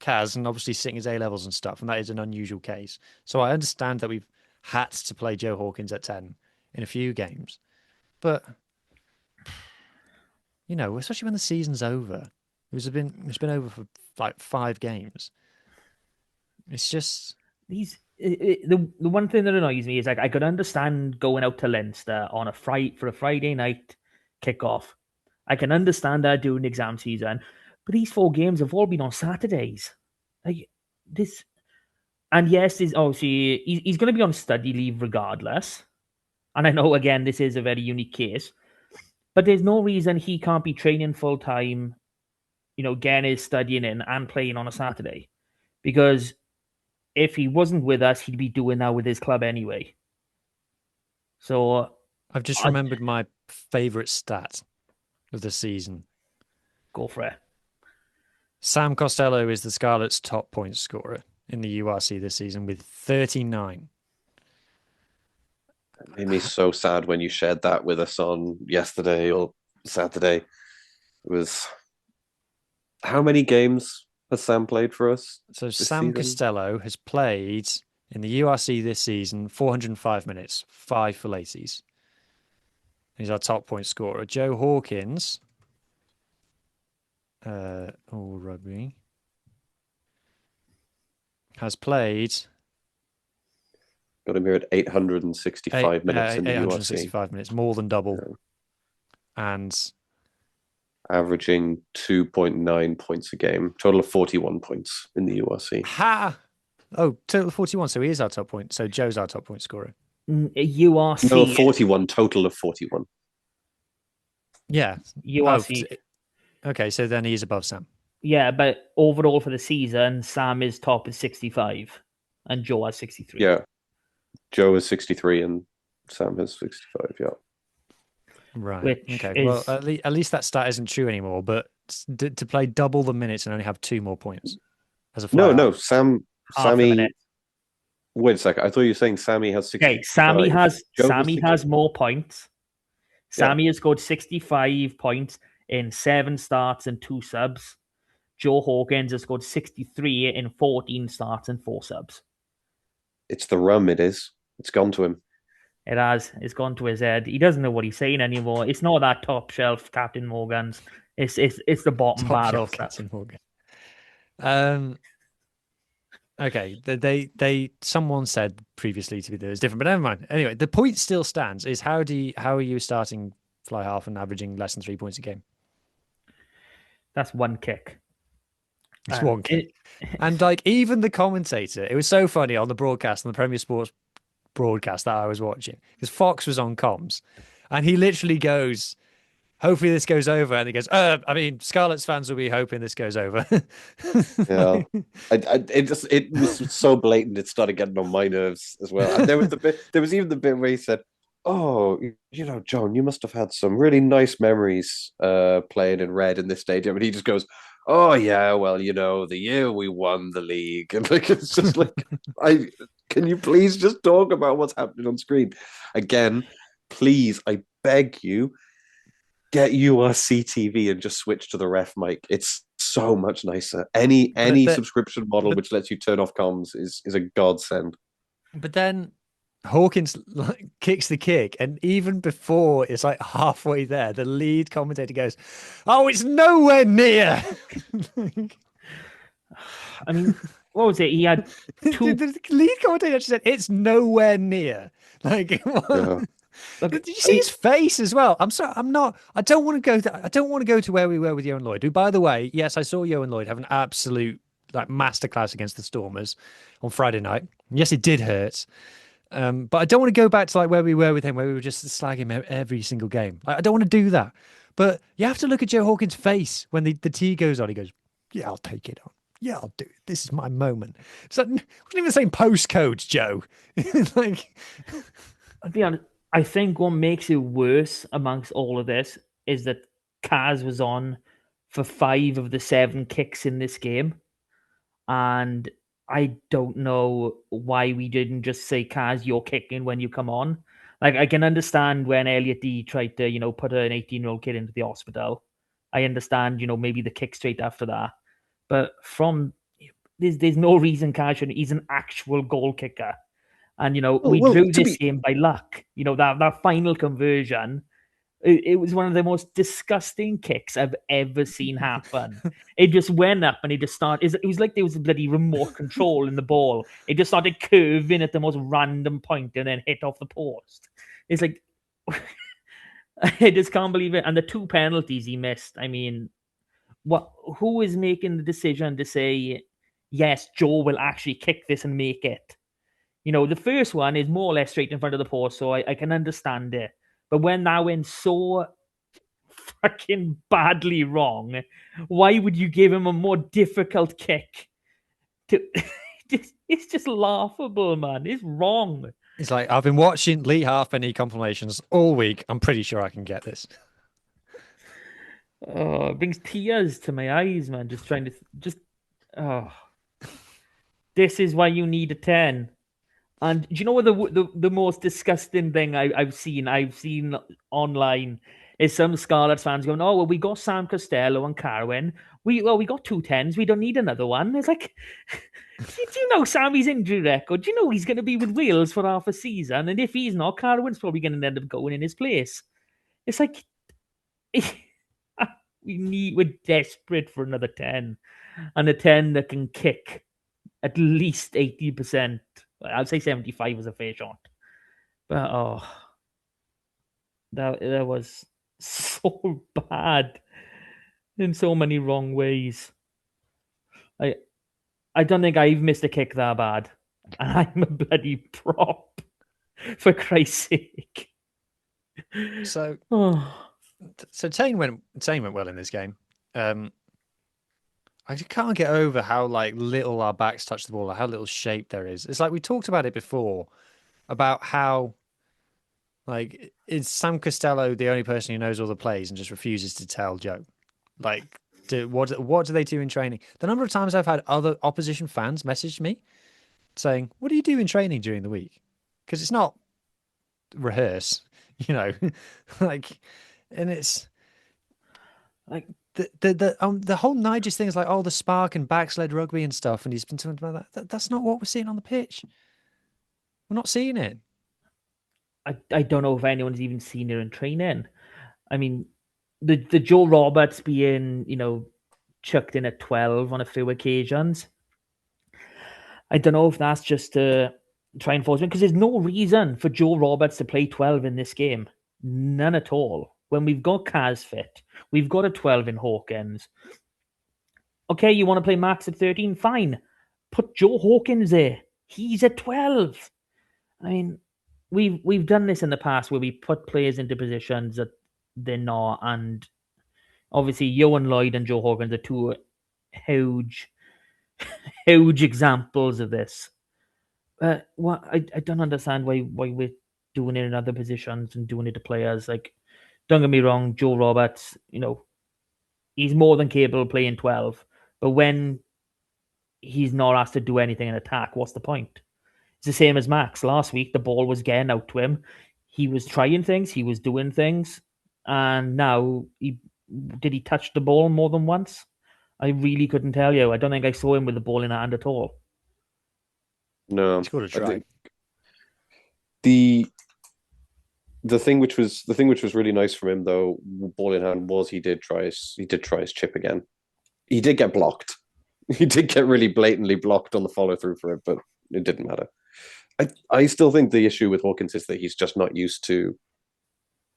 [SPEAKER 3] Kaz and obviously sitting his A-levels and stuff, and that is an unusual case. So I understand that we've had to play Joe Hawkins at 10 in a few games. But, especially when the season's over, it's been over for like 5 games. It's just
[SPEAKER 2] the one thing that annoys me is, like, I could understand going out to Leinster on a Friday night kickoff. I can understand that during the exam season, but these 4 games have all been on Saturdays. Like this, and yes, obviously he's going to be on study leave regardless. And I know, again, this is a very unique case, but there's no reason he can't be training full time, getting his studying in and playing on a Saturday, because if he wasn't with us, he'd be doing that with his club anyway. So
[SPEAKER 3] I've just remembered my favourite stat of the season.
[SPEAKER 2] Go for it.
[SPEAKER 3] Sam Costello is the Scarlets' top point scorer in the URC this season with 39.
[SPEAKER 4] It made me so sad when you shared that with us on yesterday or Saturday. It was, how many games has Sam played for us?
[SPEAKER 3] So Sam Costello has played in the URC this season 405 minutes, 5 for Lacey's. He's our top point scorer. Joe Hawkins, rugby, has played.
[SPEAKER 4] Got him here at 865 minutes in the
[SPEAKER 3] 865 minutes, more than double. Yeah. And
[SPEAKER 4] averaging 2.9 points a game. Total of 41 points in the URC.
[SPEAKER 3] Ha! Oh, total of 41. So he is our top point. So Joe's our top point scorer.
[SPEAKER 2] URC.
[SPEAKER 4] No, 41. Total of 41.
[SPEAKER 3] Yeah.
[SPEAKER 2] URC.
[SPEAKER 3] Okay, so then he is above Sam.
[SPEAKER 2] Yeah, but overall for the season, Sam is top at 65 and Joe has 63.
[SPEAKER 4] Yeah. Joe is 63 and Sam has 65, yeah.
[SPEAKER 3] Right. Okay. Well, at least that stat isn't true anymore, but to play double the minutes and only have 2 more points as a flyer.
[SPEAKER 4] No, Sammy. Wait a second. I thought you were saying Sammy has 65.
[SPEAKER 2] Okay, Sammy has more points. Sammy has scored 65 points in 7 starts and 2 subs. Joe Hawkins has scored 63 in 14 starts and 4 subs.
[SPEAKER 4] It's the rum, it is. It's gone to him.
[SPEAKER 2] It has. It's gone to his head. He doesn't know what he's saying anymore. It's not that top shelf Captain Morgan's. It's the bottom barrel.
[SPEAKER 3] Captain Morgan. Okay, someone said previously to me that it was different, but never mind. Anyway, the point still stands: is how are you starting fly half and averaging less than 3 points a game?
[SPEAKER 2] That's one kick.
[SPEAKER 3] It's one kick, and like even the commentator, it was so funny on the broadcast on the Premier Sports broadcast that I was watching because Fox was on comms, and he literally goes, "Hopefully this goes over," and he goes, I mean, Scarlets fans will be hoping this goes over."
[SPEAKER 4] Yeah, it was so blatant. It started getting on my nerves as well. And there was even the bit where he said, "Oh, Jon, you must have had some really nice memories playing in red in this stadium." And he just goes, "Oh yeah, well, the year we won the league," and like it's just like, can you please just talk about what's happening on screen again, please? I beg you, get URC TV and just switch to the ref mic. It's so much nicer. Any subscription model which lets you turn off comms is a godsend.
[SPEAKER 3] But then Hawkins kicks the kick, and even before it's like halfway there, the lead commentator goes, "Oh, it's nowhere near."
[SPEAKER 2] I mean, what was it? He had two.
[SPEAKER 3] The lead commentator said, "It's nowhere near." Like,
[SPEAKER 2] Look,
[SPEAKER 3] did you see his face as well? I'm sorry, I'm not. I don't want to go to where we were with Johan Lloyd. Who, by the way, yes, I saw Johan Lloyd have an absolute like masterclass against the Stormers on Friday night. Yes, it did hurt. But I don't want to go back to like where we were with him, where we were just slagging him every single game. I don't want to do that. But you have to look at Joe Hawkins' face when the tee goes on. He goes, "Yeah, I'll take it on. Yeah, I'll do it. This is my moment." It's like, it wasn't even the same postcode, Joe. Like,
[SPEAKER 2] I'll be honest. I think what makes it worse amongst all of this is that Kaz was on for 5 of the 7 kicks in this game, and I don't know why we didn't just say, "Kaz, you're kicking when you come on." Like, I can understand when Elliot D tried to, put an 18-year-old kid into the hospital. I understand, maybe the kick straight after that. But there's no reason Kaz shouldn't. He's an actual goal kicker. And, we drew this game by luck. That final conversion, it was one of the most disgusting kicks I've ever seen happen. It just went up and it just started. It was like there was a bloody remote control in the ball. It just started curving at the most random point and then hit off the post. It's like, I just can't believe it. And the 2 penalties he missed. I mean, who is making the decision to say, yes, Joe will actually kick this and make it? The first one is more or less straight in front of the post, so I can understand it. But when that went so fucking badly wrong, why would you give him a more difficult kick? It's just laughable, man. It's wrong.
[SPEAKER 3] It's like, I've been watching Lee Halfpenny compilations all week. I'm pretty sure I can get this.
[SPEAKER 2] Oh, it brings tears to my eyes, man. Just trying to oh. This is why you need a 10. And do you know what the most disgusting thing I've seen online is some Scarlets fans going, "Oh, well, we got Sam Costello and Carwin. We got 2 10s. We don't need another one." It's like, do you know Sammy's injury record? Do you know he's going to be with Wales for half a season? And if he's not, Carwin's probably going to end up going in his place. It's like, we're desperate for another 10, and a 10 that can kick at least 80%. I'd say 75 was a fair shot. But that was so bad in so many wrong ways. I don't think I've missed a kick that bad. And I'm a bloody prop, for Christ's sake.
[SPEAKER 3] So Tane went well in this game. I can't get over how like little our backs touch the ball, or how little shape there is. It's like we talked about it before, about how like is Sam Costello the only person who knows all the plays and just refuses to tell Joe? Like, what do they do in training? The number of times I've had other opposition fans message me saying, "What do you do in training during the week?" Because it's not rehearse, like, and it's like. The whole Nigel thing is like, the spark and backsled rugby and stuff, and he's been talking about that. That's not what we're seeing on the pitch. We're not seeing it.
[SPEAKER 2] I don't know if anyone's even seen it in training. I mean, the Joe Roberts being chucked in at 12 on a few occasions. I don't know if that's just to try and force him, because there's no reason for Joe Roberts to play 12 in this game. None at all. When we've got Kaz fit, we've got a 12 in Hawkins. Okay, you want to play Max at 13? Fine. Put Joe Hawkins there. He's at 12. I mean, we've done this in the past where we put players into positions that they're not, and obviously Johan Lloyd and Joe Hawkins are two huge examples of this. I don't understand why we're doing it in other positions and doing it to players. Like, don't get me wrong, Joe Roberts, he's more than capable of playing 12. But when he's not asked to do anything in attack, what's the point? It's the same as Max. Last week, the ball was getting out to him. He was trying things. He was doing things. And now, did he touch the ball more than once? I really couldn't tell you. I don't think I saw him with the ball in hand at all.
[SPEAKER 4] No,
[SPEAKER 3] he's got to try.
[SPEAKER 4] The thing which was really nice from him, though, ball in hand, was he did try his chip again. He did get blocked. He did get really blatantly blocked on the follow through for it, but it didn't matter. I still think the issue with Hawkins is that he's just not used to.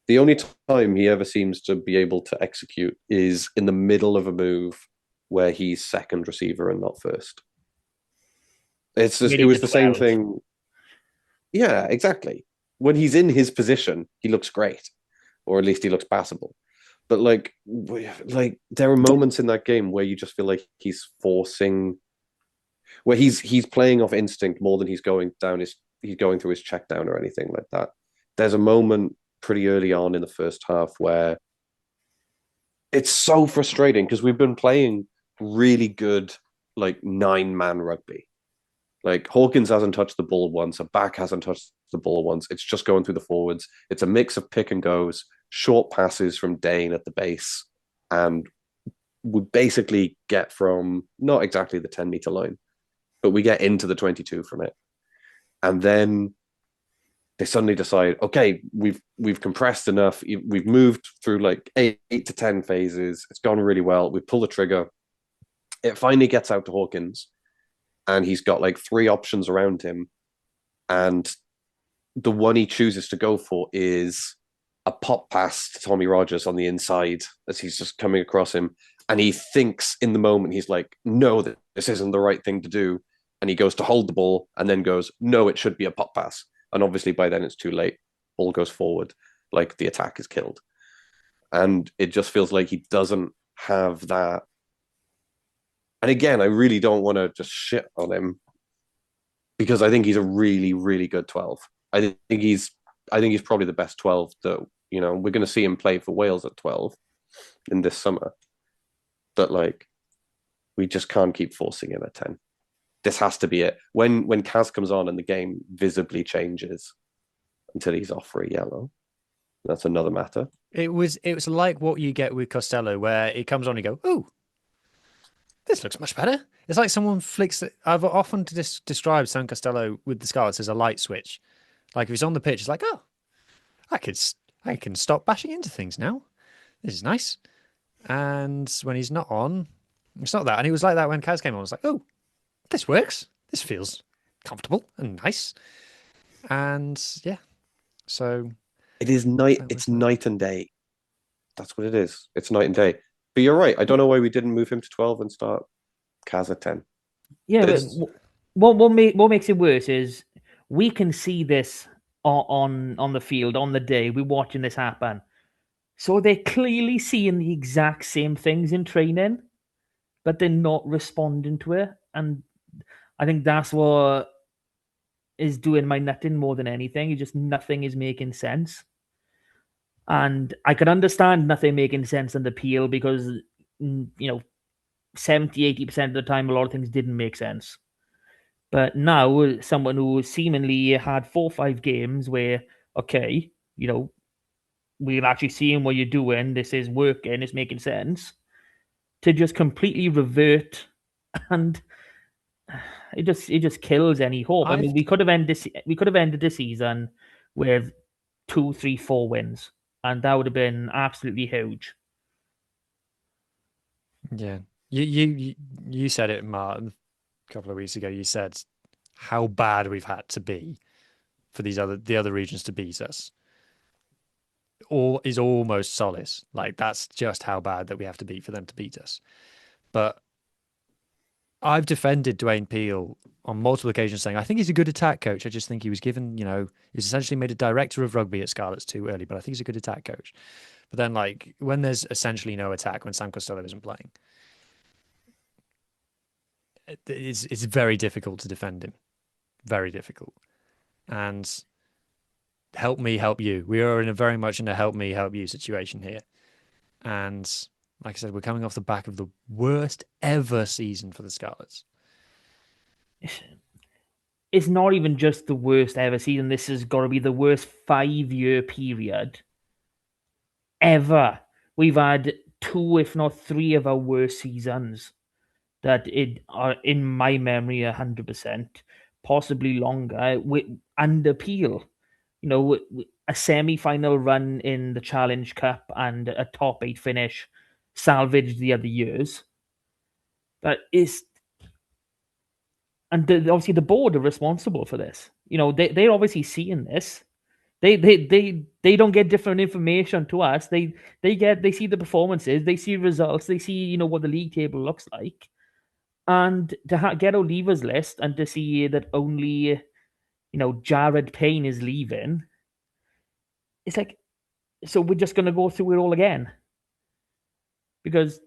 [SPEAKER 4] The only time he ever seems to be able to execute is in the middle of a move where he's second receiver and not first. It was the same thing. Yeah, exactly. When he's in his position, he looks great, or at least he looks passable. But like there are moments in that game where you just feel like he's forcing, where he's playing off instinct more than he's going through his check down or anything like that. There's a moment pretty early on in the first half where it's so frustrating because we've been playing really good, like 9-man rugby. Like Hawkins hasn't touched the ball once, a back hasn't touched the ball once. It's just going through the forwards. It's a mix of pick and goes, short passes from Dane at the base, and we basically get from not exactly the 10-meter line, but we get into the 22 from it. And then they suddenly decide, okay, we've compressed enough. We've moved through like 8 to 10 phases. It's gone really well. We pull the trigger. It finally gets out to Hawkins, and he's got like 3 options around him. And the one he chooses to go for is a pop pass to Tommy Rogers on the inside as he's just coming across him. And he thinks in the moment, he's like, no, this isn't the right thing to do. And he goes to hold the ball and then goes, no, it should be a pop pass. And obviously by then it's too late. Ball goes forward, like the attack is killed. And it just feels like he doesn't have that. And again, I really don't want to just shit on him because I think he's a really, really good 12. I think he's probably the best 12 that, we're going to see him play for Wales at 12 in this summer. But like, we just can't keep forcing him at 10. This has to be it. When Kaz comes on and the game visibly changes until he's off for a yellow, that's another matter.
[SPEAKER 3] It was like what you get with Costello, where it comes on and you go, ooh, this looks much better. It's like someone flicks it. I've often described San Costello with the Scarlets as a light switch. Like if he's on the pitch, it's like, oh, I can stop bashing into things now. This is nice. And when he's not on, it's not that. And he was like that when Kaz came on. I was like, oh, this works. This feels comfortable and nice. And yeah, so
[SPEAKER 4] it is night. It's night and day. That's what it is. It's night and day. But you're right. I don't know why we didn't move him to 12 and start Kaz at 10.
[SPEAKER 2] Yeah, but what makes it worse is we can see this on the field on the day we're watching this happen. So they're clearly seeing the exact same things in training, but they're not responding to it. And I think that's what is doing my nutting more than anything. It's just nothing is making sense. And I can understand nothing making sense on the peel because, 70, 80% of the time, a lot of things didn't make sense. But now, someone who seemingly had 4 or 5 games where, okay, we're actually seeing what you're doing, this is working, it's making sense, to just completely revert, and it just kills any hope. I mean, we could have ended the season with 2, 3, 4 wins, and that would have been absolutely huge.
[SPEAKER 3] Yeah, you said it, Martin, a couple of weeks ago. You said how bad we've had to be for the other regions to beat us is almost solace. Like, that's just how bad that we have to be for them to beat us. But I've defended Dwayne Peel on multiple occasions saying, I think he's a good attack coach. I just think he was given, he's essentially made a director of rugby at Scarlets too early, but I think he's a good attack coach. But then, like, when there's essentially no attack, when Sam Costello isn't playing, it's very difficult to defend him. Very difficult. And help me, help you. We are very much in a help me, help you situation here. And like I said, we're coming off the back of the worst ever season for the Scarlets.
[SPEAKER 2] It's not even just the worst ever season. This has got to be the worst 5-year period ever. We've had 2, if not 3, of our worst seasons that are, in my memory, 100%, possibly longer, under Peel. A semi-final run in the Challenge Cup and a top 8 finish salvaged the other years. But obviously the board are responsible for this. They're obviously seeing this. They don't get different information to us. They see the performances, they see results, they see what the league table looks like, and to get a leavers list and to see that only Jared Payne is leaving, it's like, so we're just going to go through it all again, because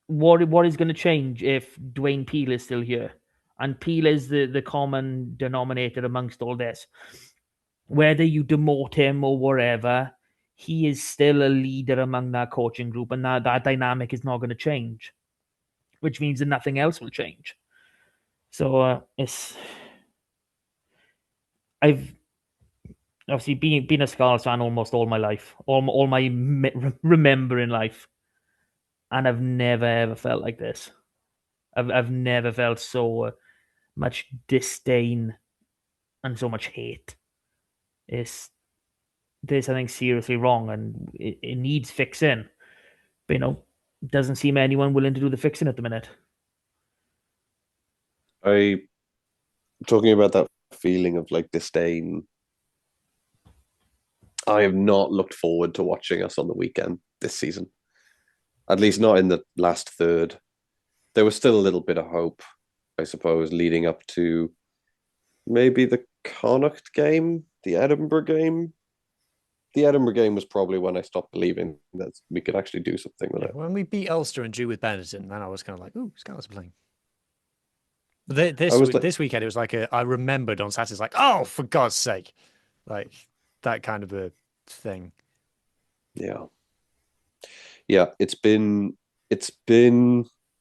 [SPEAKER 2] what is going to change if Dwayne Peel is still here, and Peel is the common denominator amongst all this. Whether you demote him or whatever, he is still a leader among that coaching group, and that dynamic is not going to change, which means that nothing else will change. So I've obviously been a Scarlets fan almost all my life, all my remembering life, and I've never ever felt like this. I've never felt so much disdain and so much hate. There's something seriously wrong, and it needs fixing. But doesn't seem anyone willing to do the fixing at the minute.
[SPEAKER 4] Talking about that feeling of like disdain, I have not looked forward to watching us on the weekend this season. At least not in the last third. There was still a little bit of hope, I suppose, leading up to maybe the Connacht game, the Edinburgh game. The Edinburgh game was probably when I stopped believing that we could actually do something with it.
[SPEAKER 3] When we beat Ulster and drew with Benetton, then I was kind of like, ooh, Scarlets are playing. But this weekend, it was like I remembered on Saturday, like, oh, for God's sake. Like, that kind of a thing.
[SPEAKER 4] Yeah. Yeah, it's been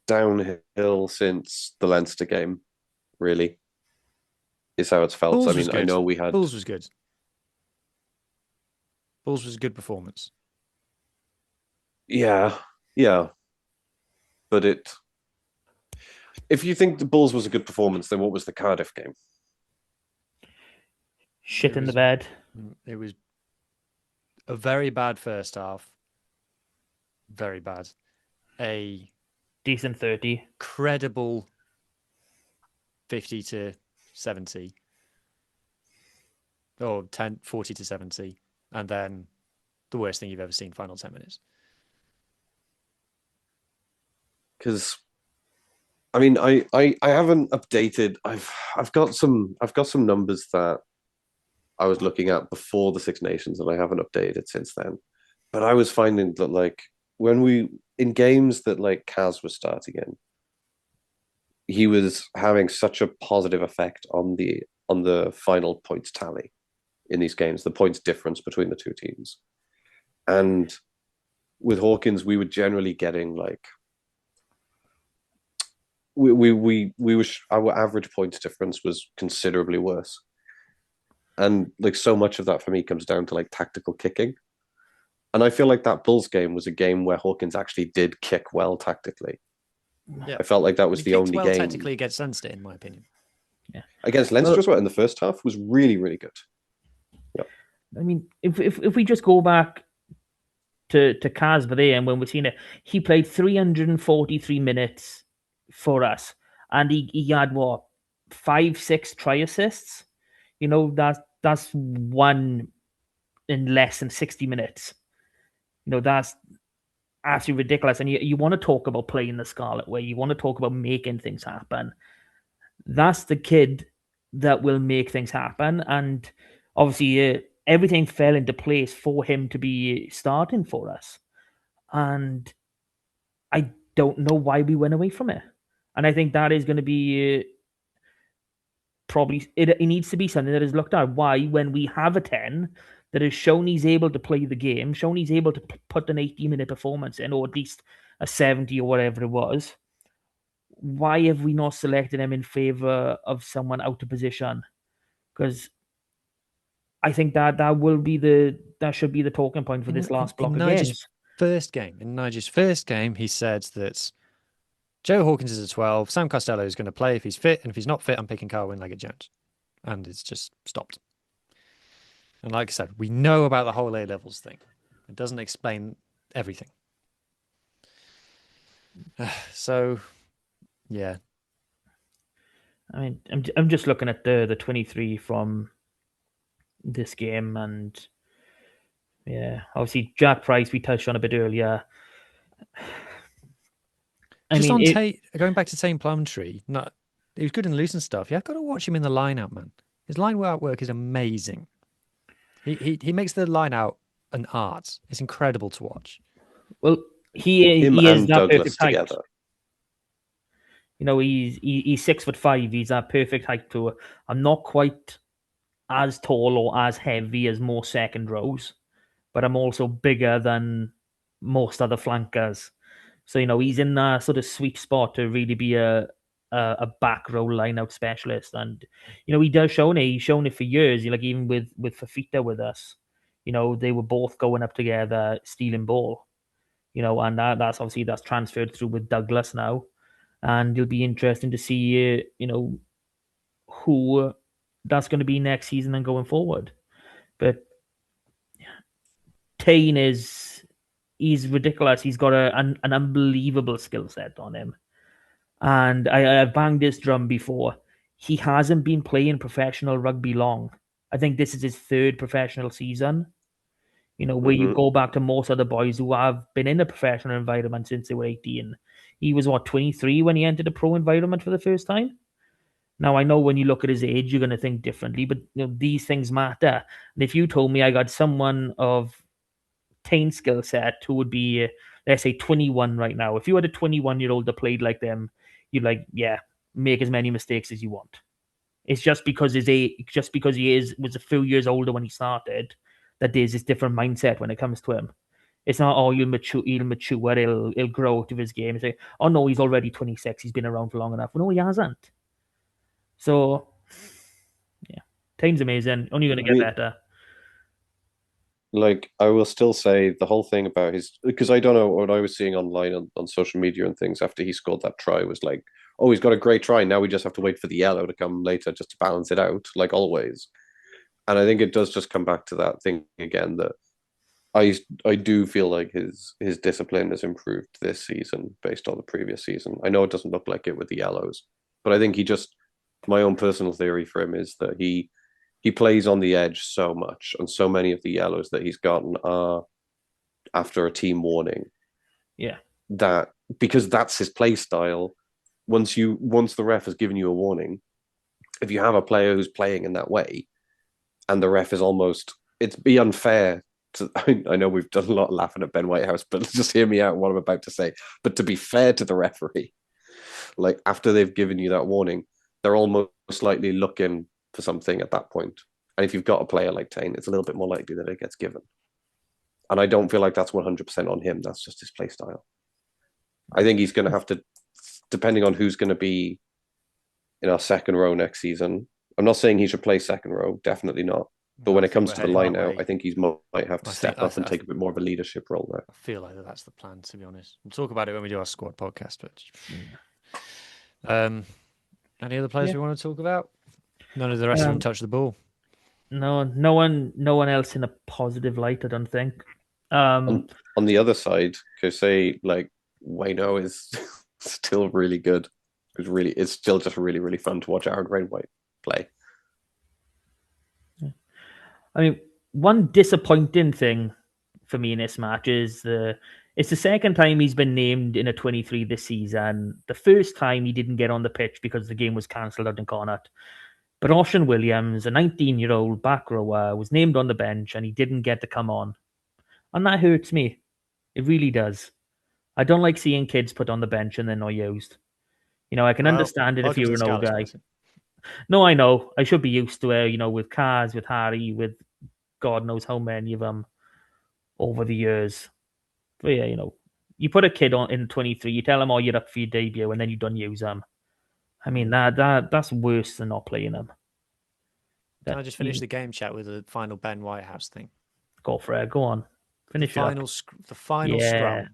[SPEAKER 4] downhill since the Leinster game, really, is how it's felt.
[SPEAKER 3] Bulls,
[SPEAKER 4] I mean, I know we had...
[SPEAKER 3] Bulls was good. Bulls was a good performance.
[SPEAKER 4] Yeah. But if you think the Bulls was a good performance, then what was the Cardiff game?
[SPEAKER 2] Shit in the bed.
[SPEAKER 3] It was a very bad first half. Very bad. A
[SPEAKER 2] decent 30.
[SPEAKER 3] Credible 50 to 70. Or 40 to 70. And then the worst thing you've ever seen, final 10 minutes.
[SPEAKER 4] Because I mean, I haven't updated. I've got some numbers that I was looking at before the Six Nations, and I haven't updated since then. But I was finding that, like, in games that like Kaz was starting in, he was having such a positive effect on the final points tally in these games, the points difference between the two teams. And with Hawkins, we were generally getting like our average points difference was considerably worse. And like so much of that for me comes down to like tactical kicking. And I feel like that Bulls game was a game where Hawkins actually did kick well tactically. Yeah. I felt like that was the only game
[SPEAKER 3] tactically against Leinster, in my opinion.
[SPEAKER 2] Yeah,
[SPEAKER 4] against Leinster as well in the first half was really, really good. Yeah,
[SPEAKER 2] I mean, if we just go back to Kaz Vade, and when we've seen it, he played 343 minutes for us, and he had what, 5-6 try assists. That's one in less than 60 minutes. That's absolutely ridiculous. And you want to talk about playing the Scarlet Way. You want to talk about making things happen. That's the kid that will make things happen. And obviously, everything fell into place for him to be starting for us. And I don't know why we went away from it. And I think that is going to be probably, it needs to be something that is looked at. Why, when we have a 10 that has shown he's able to play the game, shown he's able to put an 80-minute performance in, or at least a 70 or whatever it was, why have we not selected him in favor of someone out of position? Because I think that should be the talking point for this last block of games.
[SPEAKER 3] In Nigel's first game, he said that Joe Hawkins is a 12. Sam Costello is going to play if he's fit, and if he's not fit, I'm picking Carl Winleggett-Jones. And it's just stopped. And like I said, we know about the whole A-levels thing. It doesn't explain everything. So, yeah.
[SPEAKER 2] I mean, I'm just looking at the 23 from this game, and yeah, obviously Jack Price we touched on a bit earlier.
[SPEAKER 3] Going back to Tane Plumtree, he was good in loose and stuff. You've got to watch him in the line out, man. His line out work is amazing. He makes the line out an art. It's incredible to watch.
[SPEAKER 2] Well, he is that
[SPEAKER 4] Douglas
[SPEAKER 2] perfect height.
[SPEAKER 4] together.
[SPEAKER 2] He's 6'5". He's that perfect height to it. I'm not quite as tall or as heavy as most second rows, but I'm also bigger than most other flankers. So he's in that sort of sweet spot to really be a back row line out specialist. And he does shown it. He's shown it for years. Like even with Fafita with us, they were both going up together stealing ball. And that's obviously that's transferred through with Douglas now. And it'll be interesting to see, who that's going to be next season and going forward. But Tane he's ridiculous. He's got an unbelievable skill set on him. And I've banged this drum before. He hasn't been playing professional rugby long. I think this is his third professional season. Where you go back to most other boys who have been in a professional environment since they were 18. He was, 23 when he entered a pro environment for the first time? Now, I know when you look at his age, you're going to think differently, but these things matter. And if you told me I got someone of Tane's skill set who would be, let's say, 21 right now, if you had a 21-year-old that played like them, you'd make as many mistakes as you want. It's just because was a few years older when he started, that there's this different mindset when it comes to him. It's not, he'll mature, he'll grow out of his game. It's like, oh no, he's already 26, he's been around for long enough. Well, no, he hasn't. So, yeah, Tane's amazing. Only going to get better.
[SPEAKER 4] Like, I will still say the whole thing about because I don't know what I was seeing online on social media and things after he scored that try was like, oh, he's got a great try. Now we just have to wait for the yellow to come later just to balance it out, like always. And I think it does just come back to that thing again that I do feel like his discipline has improved this season based on the previous season. I know it doesn't look like it with the yellows, but I think my own personal theory for him is that he plays on the edge so much, and so many of the yellows that he's gotten are after a team warning.
[SPEAKER 2] Yeah.
[SPEAKER 4] That because that's his play style. Once the ref has given you a warning, if you have a player who's playing in that way, and the ref is it'd be unfair to, I know we've done a lot of laughing at Ben Whitehouse, but just hear me out what I'm about to say. But to be fair to the referee, like after they've given you that warning, they're almost likely looking for something at that point. And if you've got a player like Tane, it's a little bit more likely that it gets given. And I don't feel like that's 100% on him. That's just his play style. I think he's going to have to, depending on who's going to be in our second row next season. I'm not saying he should play second row, definitely not. But when it comes to the line out, I think he might have to step up and take a bit more of a leadership role there.
[SPEAKER 3] I feel like that's the plan, to be honest. We'll talk about it when we do our squad podcast. But any other players we want to talk about? None of the rest of them touch the ball.
[SPEAKER 2] No one else in a positive light, I don't think.
[SPEAKER 4] On the other side, could say like Wayno is still really good. It's still just really, really fun to watch Aaron Wainwright play.
[SPEAKER 2] I mean, one disappointing thing for me in this match is it's the second time he's been named in a 23 this season. The first time he didn't get on the pitch because the game was cancelled out in Connacht. But Ocean Williams, a 19-year-old back rower, was named on the bench and he didn't get to come on. And that hurts me. It really does. I don't like seeing kids put on the bench and they're not used. I can understand it if you're an old guy. No, I know. I should be used to it, with Kaz, with Harry, with God knows how many of them over the years. But yeah, you put a kid on in 23, you tell them, oh, you're up for your debut, and then you don't use them. I mean, that's worse than not playing them.
[SPEAKER 3] Can I just finish the game chat with the final Ben Whitehouse thing?
[SPEAKER 2] Go for it. Go on. Finish
[SPEAKER 3] the final scrum.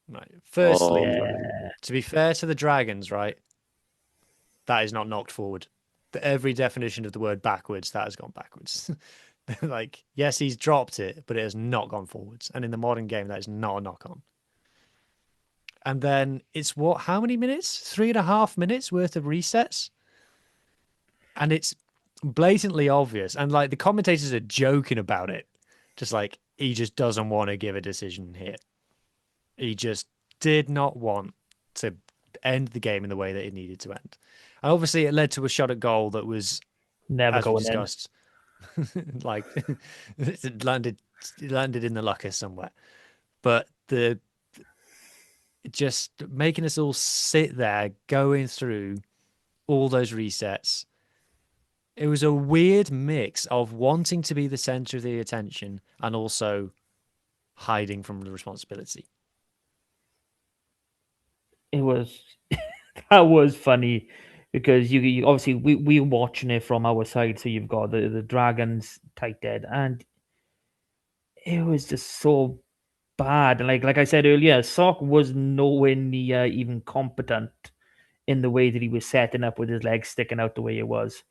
[SPEAKER 3] Right. Firstly, to be fair to the Dragons, right, that is not knocked forward. Every definition of the word backwards, that has gone backwards. Like, yes, he's dropped it, but it has not gone forwards. And in the modern game, that is not a knock on. And then it's how many minutes? 3.5 minutes worth of resets? And it's blatantly obvious. And like the commentators are joking about it. Just like, he just doesn't want to give a decision here. He just did not want to end the game in the way that it needed to end. And obviously it led to a shot at goal that was
[SPEAKER 2] never going
[SPEAKER 3] discussed. Like it landed in the locker somewhere. But just making us all sit there going through all those resets. It was a weird mix of wanting to be the center of the attention and also hiding from the responsibility.
[SPEAKER 2] It was that was funny because you obviously we're watching it from our side, so you've got the Dragons tight dead, and it was just so bad. And like I said earlier, Sock was nowhere near even competent in the way that he was setting up with his legs sticking out the way it was.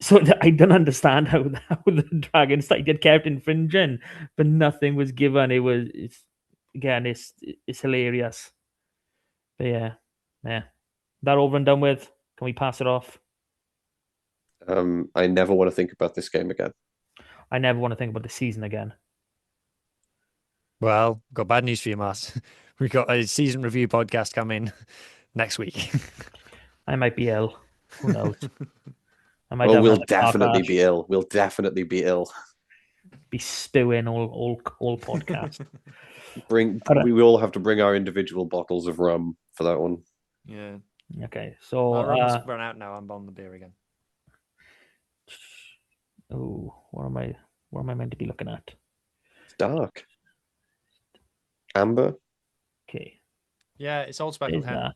[SPEAKER 2] So I don't understand how the Dragons kept infringing, but nothing was given. It's hilarious. But yeah. That over and done with. Can we pass it off?
[SPEAKER 4] I never want to think about this game again.
[SPEAKER 2] I never want to think about the season again.
[SPEAKER 3] Well, got bad news for you, Mars. We've got a season review podcast coming next week.
[SPEAKER 2] I might be ill. Who knows?
[SPEAKER 4] We'll definitely be ill. We'll definitely be ill.
[SPEAKER 2] Be spewing all podcast.
[SPEAKER 4] We all have to bring our individual bottles of rum for that one.
[SPEAKER 3] Yeah.
[SPEAKER 2] Okay. So
[SPEAKER 3] rum's run out now. I'm on the beer again.
[SPEAKER 2] Oh, what am I meant to be looking at?
[SPEAKER 4] It's dark. Amber.
[SPEAKER 2] Okay.
[SPEAKER 3] Yeah, it's old speckled hen.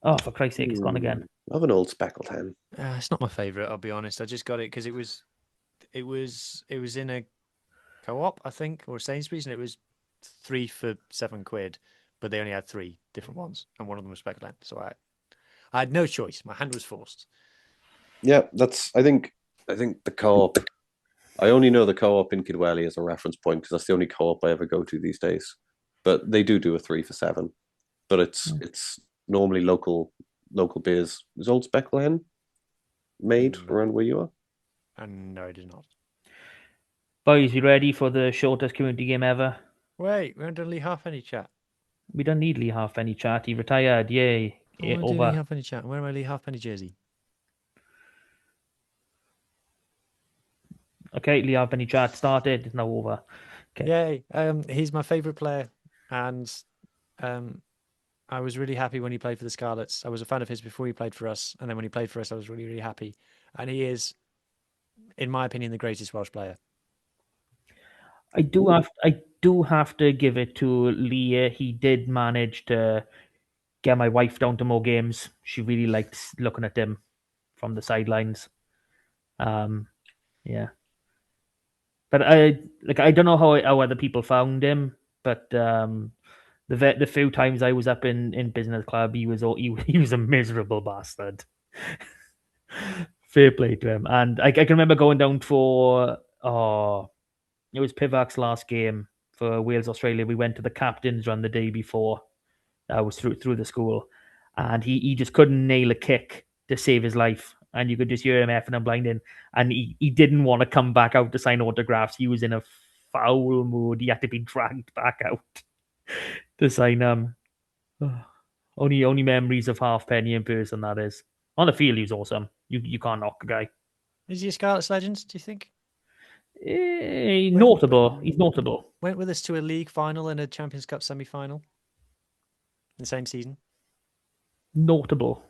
[SPEAKER 2] Oh, for Christ's sake, it's gone again.
[SPEAKER 4] Love an old speckled hen.
[SPEAKER 3] It's not my favourite, I'll be honest. I just got it because it was in a co-op, I think, or Sainsbury's, and it was 3 for £7, but they only had 3 different ones, and one of them was speckled hen. So I had no choice. My hand was forced.
[SPEAKER 4] Yeah, I think the co-op. I only know the co-op in Kidwelly as a reference point because that's the only co-op I ever go to these days. But they do a 3 for £7. But it's normally local beers. Is Old Speckled Hen made around where you are?
[SPEAKER 3] And no, it is not.
[SPEAKER 2] Boys, you ready for the shortest community game ever?
[SPEAKER 3] Wait, we haven't done Lee Halfpenny chat.
[SPEAKER 2] We don't need Lee Halfpenny chat. He retired. Yay.
[SPEAKER 3] Over. Lee Halfpenny chat. Where am I Lee Halfpenny jersey?
[SPEAKER 2] Okay, Lee Halfpenny chat started. It's now over.
[SPEAKER 3] Okay. Yay. He's my favourite player. And I was really happy when he played for the Scarlets. I was a fan of his before he played for us. And then when he played for us, I was really, really happy. And he is, in my opinion, the greatest Welsh player.
[SPEAKER 2] I do have to give it to Lee. He did manage to get my wife down to more games. She really liked looking at him from the sidelines. Yeah. But I don't know how other people found him, but the few times I was up in business club, he was a miserable bastard. Fair play to him. And I can remember going down for it was Pivac's last game for Wales Australia. We went to the captain's run the day before. I was through the school, and he just couldn't nail a kick to save his life. And you could just hear him effing and blinding. And he didn't want to come back out to sign autographs. He was in a foul mood. He had to be dragged back out to sign only memories of Halfpenny in person, that is. On the field, he was awesome. You can't knock a guy.
[SPEAKER 3] Is he a Scarlets legend, do you think?
[SPEAKER 2] Notable. He's notable.
[SPEAKER 3] Went with us to a league final and a Champions Cup semi-final in the same season.
[SPEAKER 2] Notable.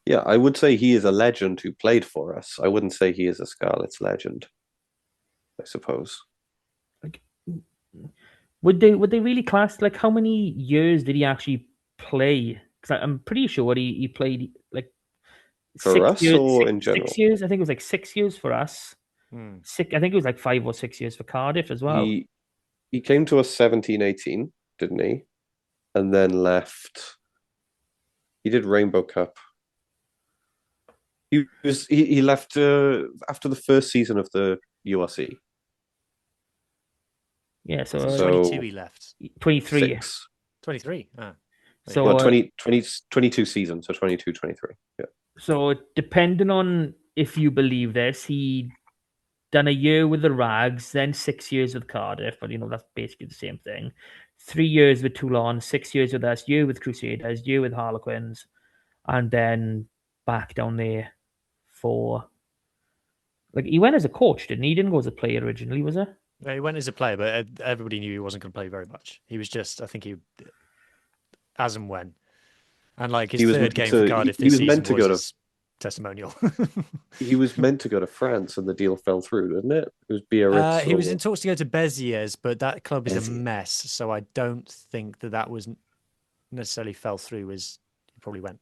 [SPEAKER 4] Yeah, I would say he is a legend who played for us. I wouldn't say he is a Scarlets legend, I suppose.
[SPEAKER 2] Like, would they really class, like, how many years did he actually play? Because I'm pretty sure he played like
[SPEAKER 4] for us or in general?
[SPEAKER 2] 6 years. I think it was like 6 years for us. I think it was like 5 or 6 years for Cardiff as well.
[SPEAKER 4] He came to us 17-18, didn't he? And then left. He did Rainbow Cup. He left after the first season of the URC.
[SPEAKER 2] Yeah, so
[SPEAKER 3] 22 he left.
[SPEAKER 2] 23.
[SPEAKER 3] 23.
[SPEAKER 4] So well, 22 seasons, so 22, 23. Yeah.
[SPEAKER 2] So depending on if you believe this, he done a year with the Rags, then 6 years with Cardiff, but that's basically the same thing. 3 years with Toulon, 6 years with us, year with Crusaders, year with Harlequins, and then back down there for, like, he went as a coach, didn't he? He didn't go as a player originally, was it?
[SPEAKER 3] Yeah, he went as a player, but everybody knew he wasn't going to play very much. He was just, I think as and when. And like his third game for Cardiff this season meant to go to
[SPEAKER 4] testimonial. He was meant to go to France and the deal fell through, didn't it? It was Biarritz.
[SPEAKER 3] He was in talks to go to Béziers, but that club is a mess. So I don't think that was necessarily fell through as he probably went.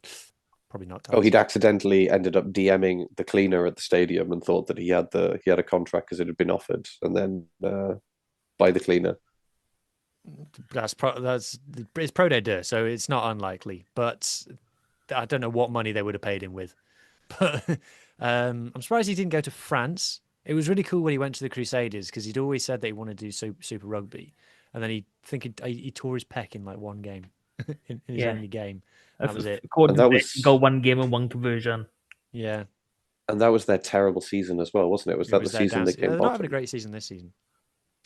[SPEAKER 3] Probably not.
[SPEAKER 4] Oh, he'd accidentally ended up DMing the cleaner at the stadium and thought that he had a contract because it had been offered, and then by the cleaner.
[SPEAKER 3] It's pro de deux, so it's not unlikely. But I don't know what money they would have paid him with. But I'm surprised he didn't go to France. It was really cool when he went to the Crusaders because he'd always said that he wanted to do Super Rugby, and then he tore his pec in like one game, in his only game. That was it.
[SPEAKER 2] Go one game and one conversion.
[SPEAKER 3] Yeah.
[SPEAKER 4] And that was their terrible season as well, wasn't it? Was that the season they came bottom?
[SPEAKER 3] They're not having a great season this season.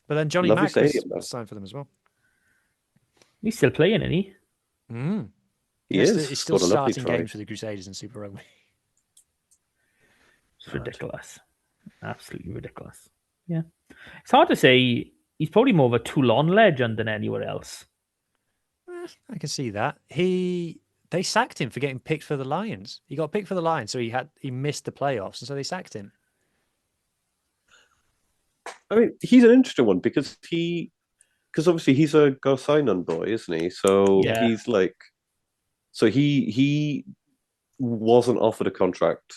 [SPEAKER 3] But then Johnny Mack was signed for them as well.
[SPEAKER 2] He's still playing, isn't he?
[SPEAKER 4] He is.
[SPEAKER 3] He's still starting games for the Crusaders in Super Rugby.
[SPEAKER 2] It's ridiculous. Absolutely ridiculous. Yeah. It's hard to say. He's probably more of a Toulon legend than anywhere else.
[SPEAKER 3] I can see that. They sacked him for getting picked for the Lions. He got picked for the Lions, so he missed the playoffs, and so they sacked him.
[SPEAKER 4] I mean, he's an interesting one because obviously he's a Gosainon boy, isn't he? So he's like, so he wasn't offered a contract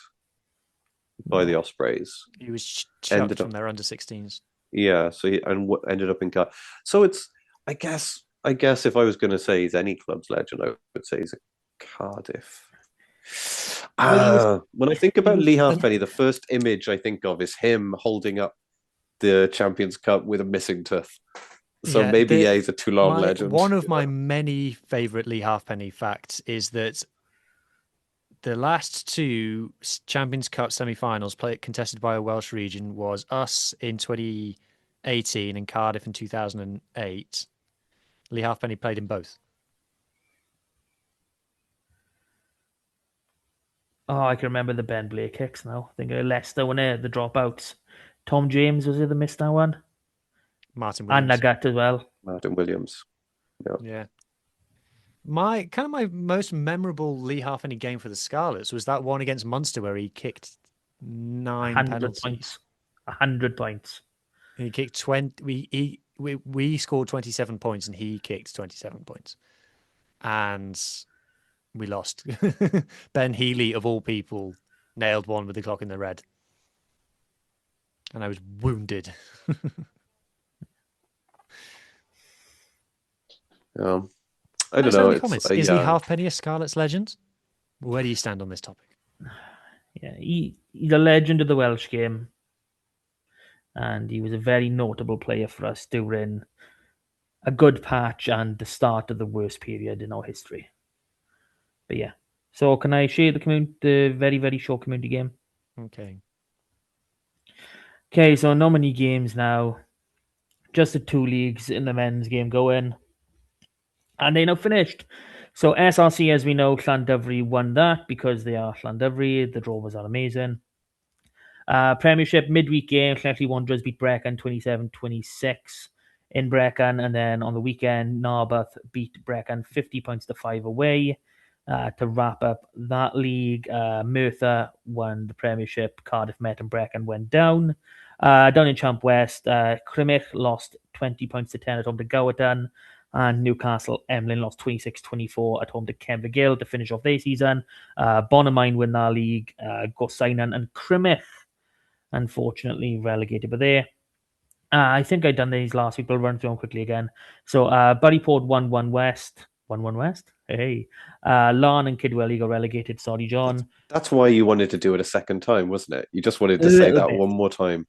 [SPEAKER 4] by the Ospreys.
[SPEAKER 3] He was chucked from their under-16s.
[SPEAKER 4] Yeah, so he ended up in Cardiff. So it's, I guess if I was going to say he's any club's legend, I would say he's a Cardiff. When I think about Lee Halfpenny, the first image I think of is him holding up the Champions Cup with a missing tooth. So maybe he's a Toulon legend.
[SPEAKER 3] One of my many favourite Lee Halfpenny facts is that the last two Champions Cup semi-finals contested by a Welsh region was us in 2018 and Cardiff in 2008. Lee Halfpenny played in both.
[SPEAKER 2] Oh, I can remember the Ben Blake kicks now. I think Leicester when the dropouts. Tom James was it that missed that one?
[SPEAKER 3] Martin Williams.
[SPEAKER 2] And Nagat as well.
[SPEAKER 4] Martin Williams.
[SPEAKER 3] Yeah. My most memorable Lee Halfpenny game for the Scarlets was that one against Munster where he kicked 9 penalties.
[SPEAKER 2] Points. 100 points.
[SPEAKER 3] And he kicked 20. We scored 27 points and he kicked 27 points. And we lost. Ben Healy, of all people, nailed one with the clock in the red. And I was wounded.
[SPEAKER 4] I don't know.
[SPEAKER 3] Is Lee Halfpenny a Scarlets legend? Where do you stand on this topic?
[SPEAKER 2] Yeah, he's a legend of the Welsh game. And he was a very notable player for us during a good patch and the start of the worst period in our history. But yeah. So can I share the very, very short community game?
[SPEAKER 3] Okay.
[SPEAKER 2] Okay, so not many games now. Just the 2 leagues in the men's game going. And they're now finished. So SRC, as we know, Llandyfri won that because they are Llandyfri. The Drovers are amazing. Premiership midweek game, Llanelli Wanderers beat Brecon 27-26 in Brecon. And then on the weekend, Narberth beat Brecon 50 points to 5 away. To wrap up that league, Merthyr won the Premiership. Cardiff met and Brecon went down. Down in Champ West, Crymych lost 20 points to 10 at home to Gowerton. And Newcastle Emlyn lost 26-24 at home to Kenvergill to finish off their season. Bonamine win that league. Gorsainan and Crymych, unfortunately, relegated. But there, I think I've done these last week, but I'll run through them quickly again. So Buddyport 1-1 West. 1-1 West? Hey. Larne and Kidwelly got relegated. Sorry, John.
[SPEAKER 4] That's why you wanted to do it a second time, wasn't it? You just wanted to say that one more time.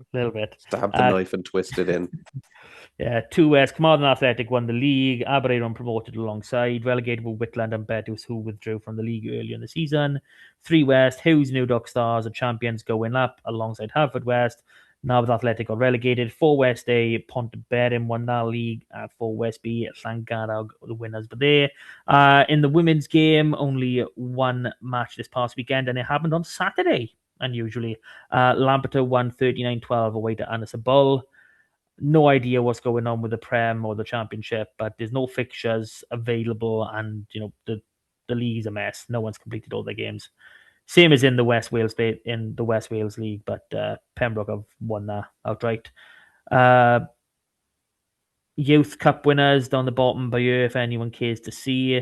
[SPEAKER 2] A little bit.
[SPEAKER 4] Stab the knife and twist it in.
[SPEAKER 2] Yeah, 2 West. Carmarthen Athletic won the league. Aberdeen promoted alongside. Relegated with Whitland and Betus, who withdrew from the league early in the season. 3 West. Hugh's New Dock Stars are champions going up alongside Haverfordwest. Narberth Athletic got relegated. 4 West A. Pontyberem won that league. 4 West B. Llangarog the winners. But there, in the women's game, only one match this past weekend, and it happened on Saturday, unusually. Lampeter won 39-12 away to Anisabol. No idea what's going on with the Prem or the Championship, but there's no fixtures available, and the league's a mess. No one's completed all their games. Same as in the West Wales League, but Pembroke have won that outright. Youth Cup winners down the bottom by here, if anyone cares to see.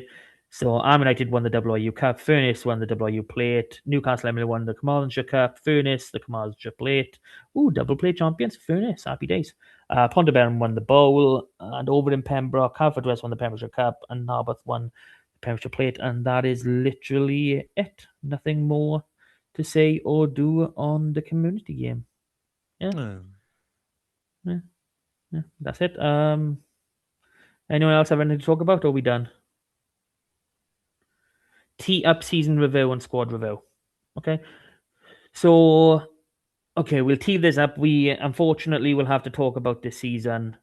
[SPEAKER 2] So Arm United won the WIU Cup, Furness won the WIU Plate, Newcastle Emily won the Carmarthenshire Cup, Furness the Carmarthenshire Plate. Ooh, double plate champions, Furness, happy days. Pontyberem won the Bowl, and over in Pembroke, Haverfordwest won the Pembrokeshire Cup, and Narberth won the Pembrokeshire Plate, and that is literally it. Nothing more to say or do on the community game. Yeah. Yeah, that's it. Anyone else have anything to talk about, or are we done? Tee up season review and squad review. Okay. So, we'll tee this up. We unfortunately will have to talk about this season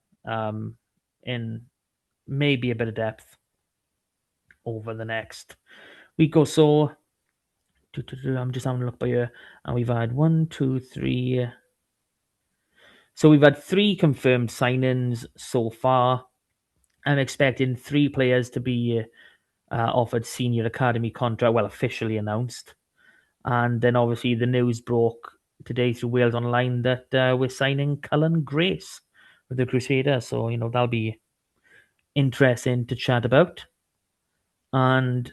[SPEAKER 2] in maybe a bit of depth over the next week or so. I'm just having a look by here. And we've had 1, 2, 3. So we've had 3 confirmed signings so far. I'm expecting 3 players to be offered senior academy contract, well, officially announced. And then obviously the news broke today through Wales Online that we're signing Cullen Grace with the Crusaders. So, that'll be interesting to chat about. And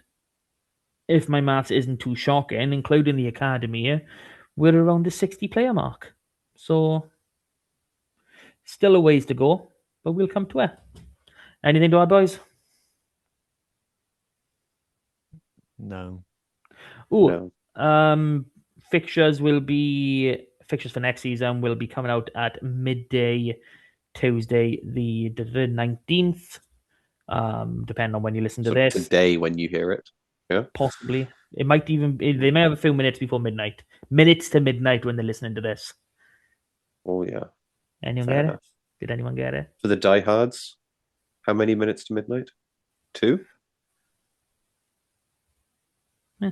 [SPEAKER 2] if my maths isn't too shocking, including the academy, we're around the 60 player mark. So, still a ways to go, but we'll come to it. Anything to add, boys?
[SPEAKER 3] No.
[SPEAKER 2] Ooh, no. Fixtures for next season will be coming out at midday Tuesday, the 19th. Depending on when you listen to this.
[SPEAKER 4] Today, when you hear it, yeah,
[SPEAKER 2] possibly. It might even. They may have a few minutes before midnight. Minutes to midnight when they're listening to this.
[SPEAKER 4] Oh yeah.
[SPEAKER 2] Anyone get it? Did anyone get it?
[SPEAKER 4] For the diehards, how many minutes to midnight? 2.
[SPEAKER 2] Yeah.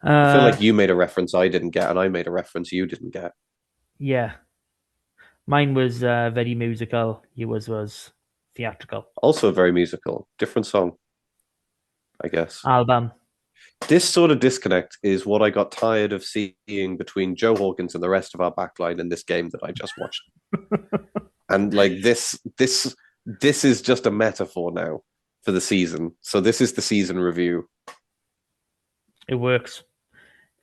[SPEAKER 4] I feel like you made a reference I didn't get, and I made a reference you didn't get.
[SPEAKER 2] Yeah. Mine was very musical. Yours was theatrical.
[SPEAKER 4] Also very musical. Different song, I guess.
[SPEAKER 2] Album.
[SPEAKER 4] This sort of disconnect is what I got tired of seeing between Joe Hawkins and the rest of our backline in this game that I just watched. And like this is just a metaphor now for the season. So this is the season review.
[SPEAKER 2] It works.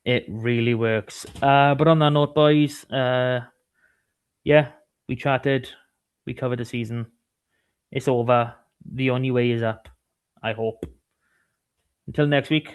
[SPEAKER 2] It really works. But on that note, boys, we chatted. We covered the season. It's over. The only way is up, I hope. Until next week,